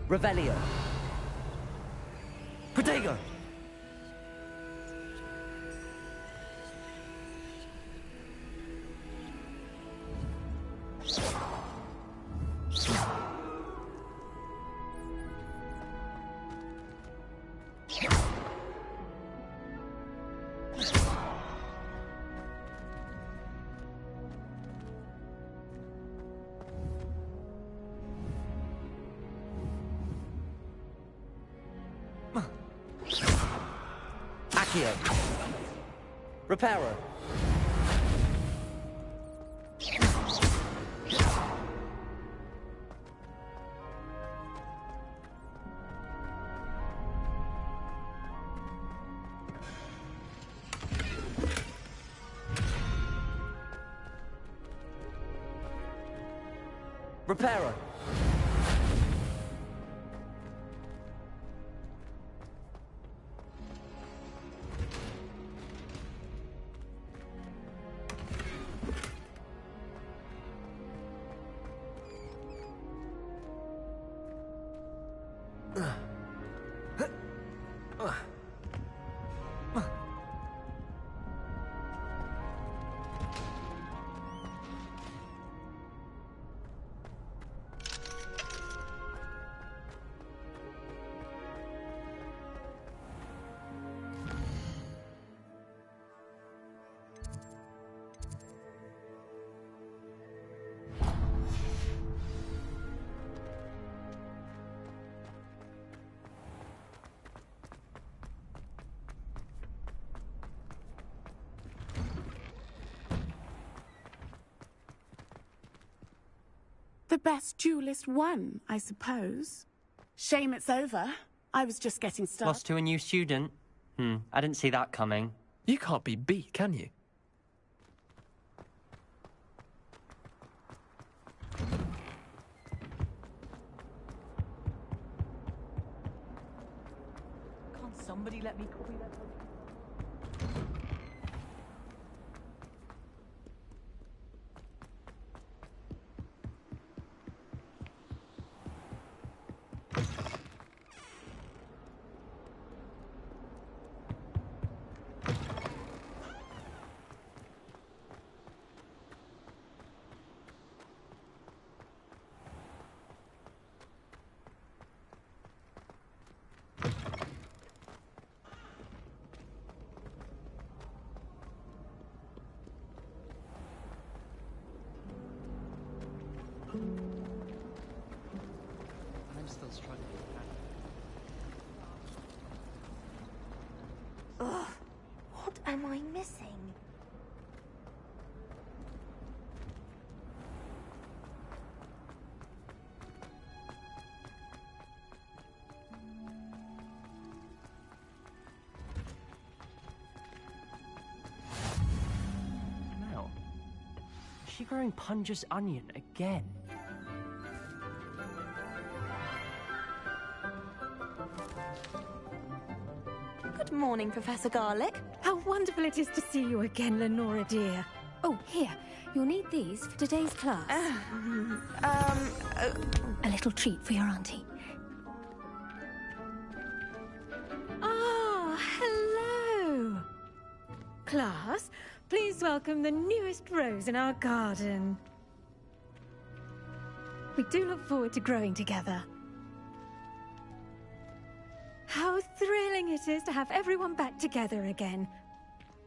Revelio. Protego. Accio. Reparo. Reparo. The best duelist won, I suppose. Shame it's over. I was just getting started. Lost to a new student? I didn't see that coming. You can't be beat, can you? Can't somebody let me copy that? I'm still struggling. Ugh, what am I missing? Now, is she growing Punja's onion again? Good morning, Professor Garlick. How wonderful it is to see you again, Lenora dear. Oh, here. You'll need these for today's class. A little treat for your auntie. Ah, hello. Class, please welcome the newest rose in our garden. We do look forward to growing together. How thrilling it is to have everyone back together again.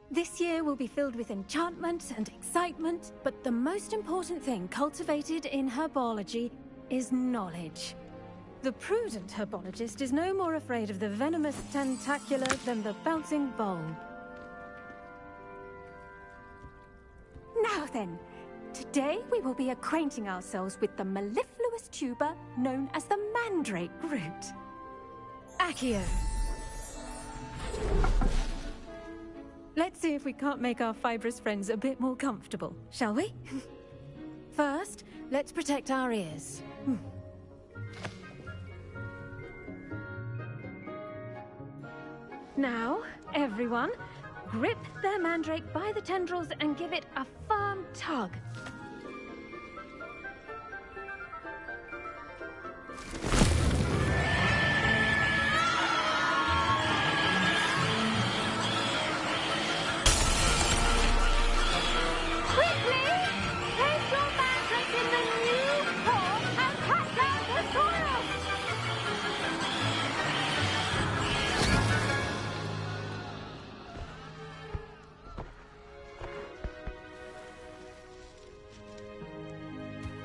This year will be filled with enchantment and excitement, but the most important thing cultivated in herbology is knowledge. The prudent herbologist is no more afraid of the venomous tentacular than the bouncing bulb. Now then, today we will be acquainting ourselves with the mellifluous tuber known as the mandrake root. Accio. Let's see if we can't make our fibrous friends a bit more comfortable, shall we? First, let's protect our ears. Now, everyone, grip their mandrake by the tendrils and give it a firm tug.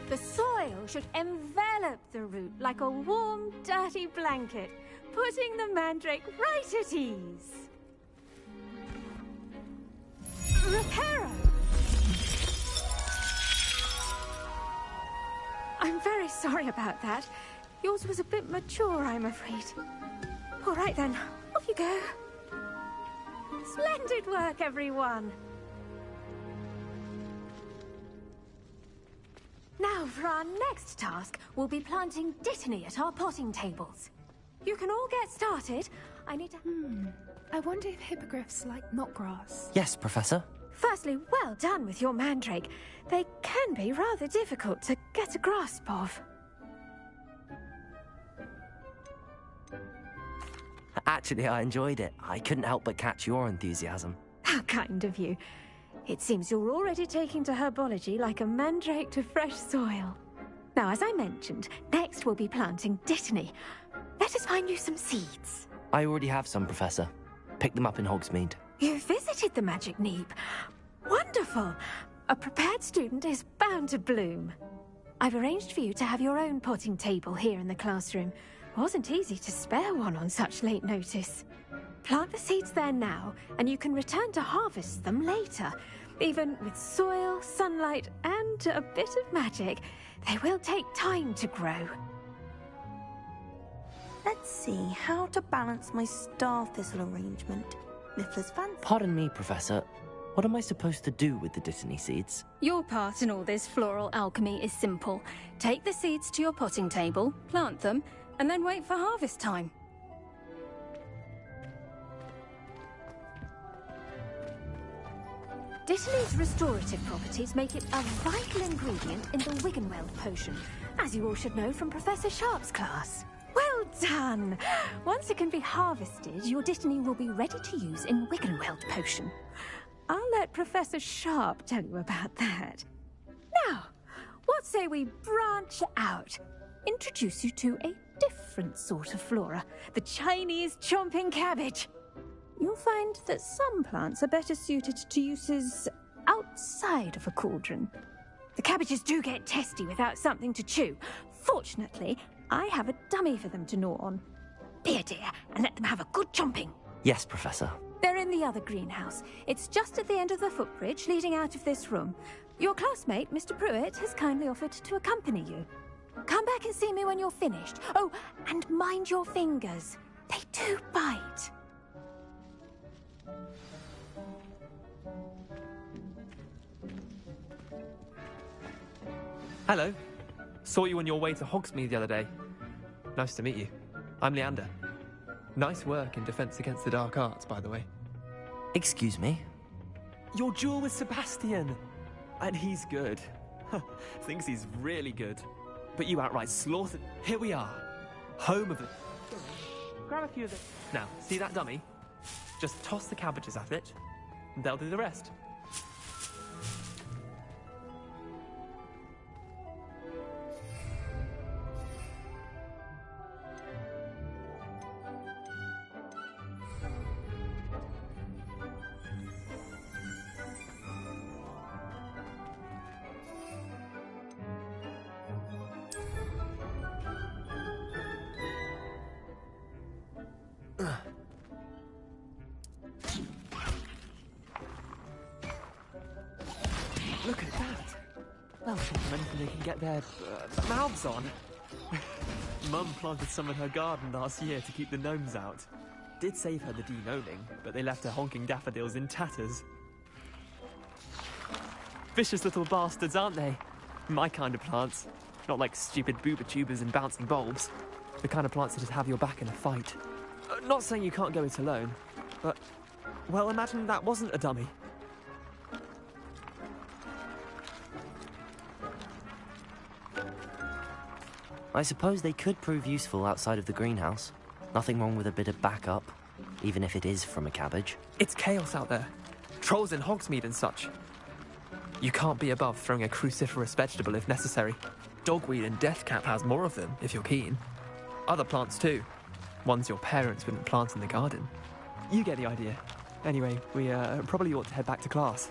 The soil should envelop the root like a warm, dirty blanket, putting the mandrake right at ease. Reparo! I'm very sorry about that. Yours was a bit mature, I'm afraid. All right then, off you go. Splendid work, everyone! Now, for our next task, we'll be planting Dittany at our potting tables. You can all get started. I need to... I wonder if hippogriffs like knotgrass. Yes, Professor. Firstly, well done with your mandrake. They can be rather difficult to get a grasp of. Actually, I enjoyed it. I couldn't help but catch your enthusiasm. How kind of you. It seems you're already taking to herbology like a mandrake to fresh soil. Now, as I mentioned, next we'll be planting Dittany. Let us find you some seeds. I already have some, Professor. Picked them up in Hogsmeade. You visited the Magic Neep. Wonderful! A prepared student is bound to bloom. I've arranged for you to have your own potting table here in the classroom. Wasn't easy to spare one on such late notice. Plant the seeds there now, and you can return to harvest them later. Even with soil, sunlight, and a bit of magic, they will take time to grow. Let's see how to balance my star thistle arrangement. Niffler's fancy. Pardon me, Professor. What am I supposed to do with the Dittany seeds? Your part in all this floral alchemy is simple. Take the seeds to your potting table, plant them, and then wait for harvest time. Dittany's restorative properties make it a vital ingredient in the Wiggenweld potion, as you all should know from Professor Sharp's class. Well done! Once it can be harvested, your Dittany will be ready to use in Wiggenweld potion. I'll let Professor Sharp tell you about that. Now, what say we branch out? Introduce you to a different sort of flora, the Chinese chomping cabbage. You'll find that some plants are better suited to uses outside of a cauldron. The cabbages do get testy without something to chew. Fortunately, I have a dummy for them to gnaw on. Be a dear and let them have a good chomping. Yes, Professor. They're in the other greenhouse. It's just at the end of the footbridge leading out of this room. Your classmate, Mr. Pruitt, has kindly offered to accompany you. Come back and see me when you're finished. Oh, and mind your fingers. They do bite. Hello. Saw you on your way to Hogsmeade the other day. Nice to meet you. I'm Leander. Nice work in Defense Against the Dark Arts, by the way. Excuse me? Your duel with Sebastian! And he's good. Thinks he's really good. But you outright slaughtered... Here we are. Home of the... Grab a few of the... Now, see that dummy? Just toss the cabbages at it, and they'll do the rest. Look at that! Well, anything they can get their mouths on. Mum planted some in her garden last year to keep the gnomes out. Did save her the de-gnoming, but they left her honking daffodils in tatters. Vicious little bastards, aren't they? My kind of plants. Not like stupid booba tubers and bouncing bulbs. The kind of plants that just have your back in a fight. Not saying you can't go it alone, but... Well, imagine that wasn't a dummy. I suppose they could prove useful outside of the greenhouse. Nothing wrong with a bit of backup, even if it is from a cabbage. It's chaos out there. Trolls in Hogsmeade and such. You can't be above throwing a cruciferous vegetable if necessary. Dogweed and deathcap has more of them, if you're keen. Other plants too. Ones your parents wouldn't plant in the garden. You get the idea. Anyway, we probably ought to head back to class.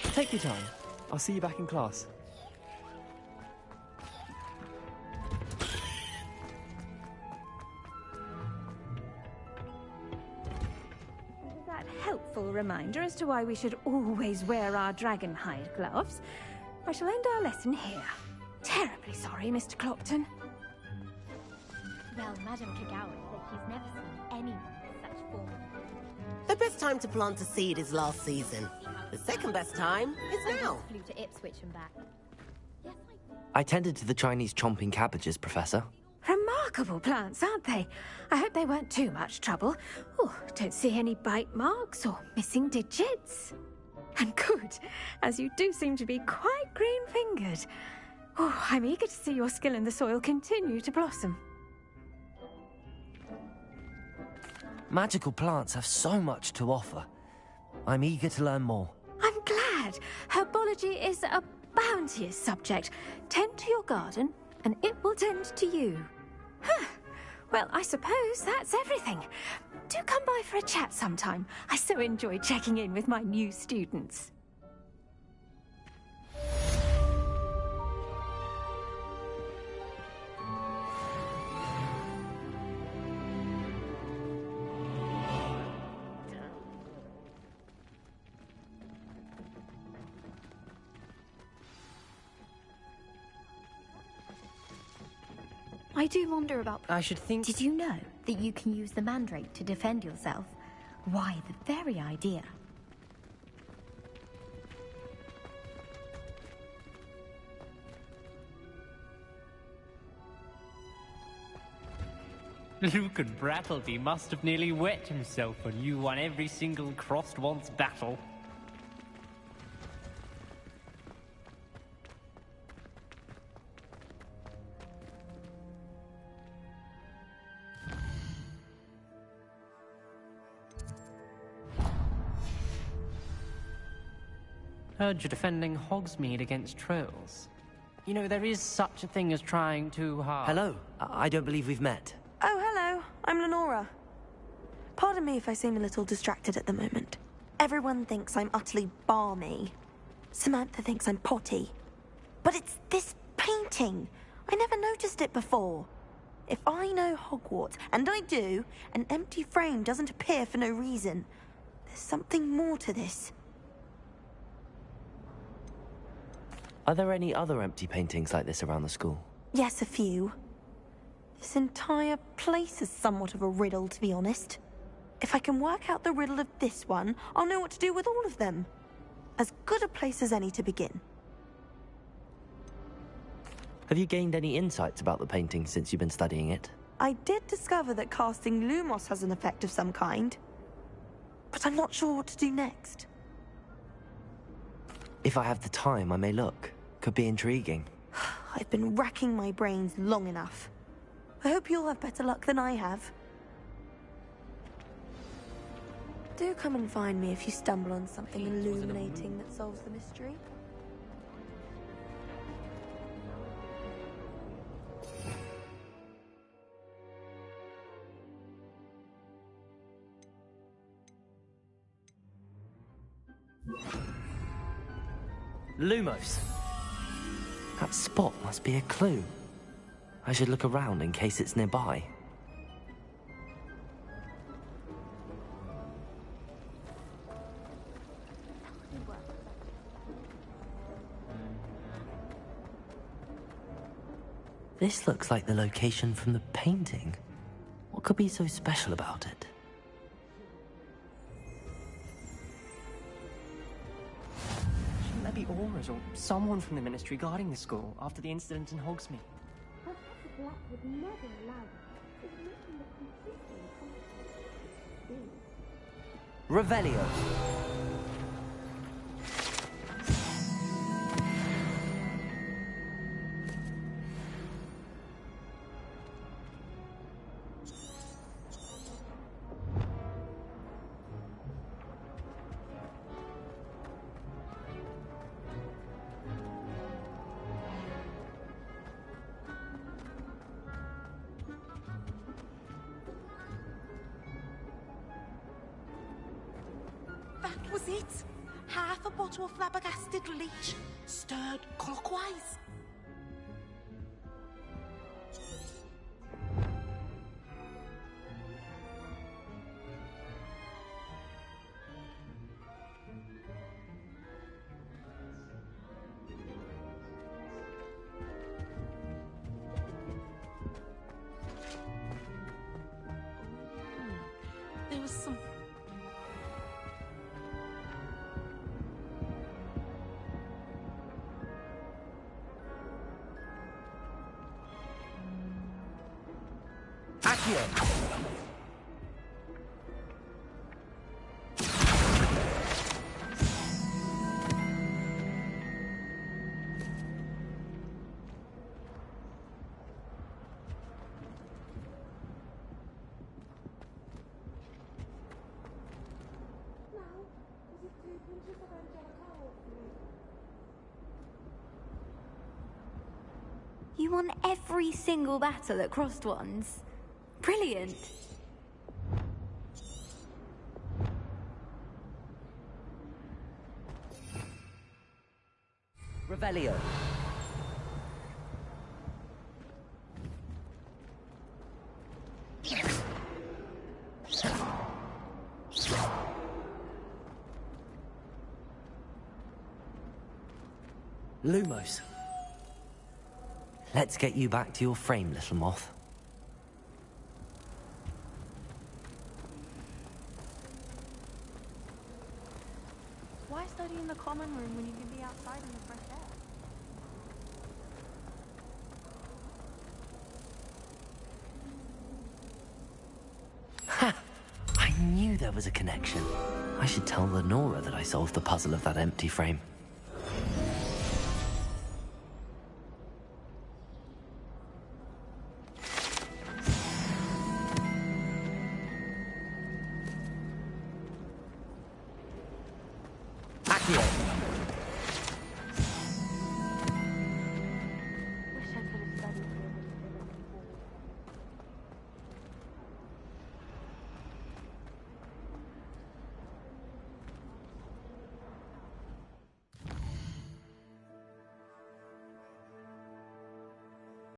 Take your time. I'll see you back in class. helpful reminder as to why we should always wear our dragonhide gloves, I shall end our lesson here. Terribly sorry, Mr. Clopton. Well, Madame Kagawa said she's never seen anyone with such form. The best time to plant a seed is last season. The second best time is now. Flew to Ipswich and back. I tended to the Chinese chomping cabbages, Professor. Remarkable plants, aren't they? I hope they weren't too much trouble. Oh, don't see any bite marks or missing digits. And good, as you do seem to be quite green-fingered. Oh, I'm eager to see your skill in the soil continue to blossom. Magical plants have so much to offer. I'm eager to learn more. I'm glad. Herbology is a bounteous subject. Tend to your garden, and it will tend to you. Huh. Well, I suppose that's everything. Do come by for a chat sometime. I so enjoy checking in with my new students. I do wonder about... I should think... Did you know that you can use the mandrake to defend yourself? Why, the very idea. Luke and Brattleby must have nearly wet himself when you won every single crossed once battle. Heard you're defending Hogsmeade against trolls. You know, there is such a thing as trying too hard. Hello. I don't believe we've met. Oh, hello. I'm Lenora. Pardon me if I seem a little distracted at the moment. Everyone thinks I'm utterly balmy. Samantha thinks I'm potty. But it's this painting. I never noticed it before. If I know Hogwarts, and I do, an empty frame doesn't appear for no reason. There's something more to this. Are there any other empty paintings like this around the school? Yes, a few. This entire place is somewhat of a riddle, to be honest. If I can work out the riddle of this one, I'll know what to do with all of them. As good a place as any to begin. Have you gained any insights about the painting since you've been studying it? I did discover that casting Lumos has an effect of some kind. But I'm not sure what to do next. If I have the time, I may look. Could be intriguing. I've been racking my brains long enough. I hope you'll have better luck than I have. Do come and find me if you stumble on something illuminating that solves the mystery. Lumos. That spot must be a clue. I should look around in case it's nearby. This looks like the location from the painting. What could be so special about it? Shouldn't there be auras or someone from the Ministry guarding the school after the incident in Hogsmeade? Professor Black would never allow that. It's making the completely Revelio. That was it. Half a bottle of flabbergasted leech, stirred clockwise. Accio! You won every single battle at Crossed Ones. Brilliant. Revelio. Lumos. Let's get you back to your frame, little moth. Why study in the common room when you can be outside in the fresh air? Ha! I knew there was a connection. I should tell Lenora that I solved the puzzle of that empty frame. Accio!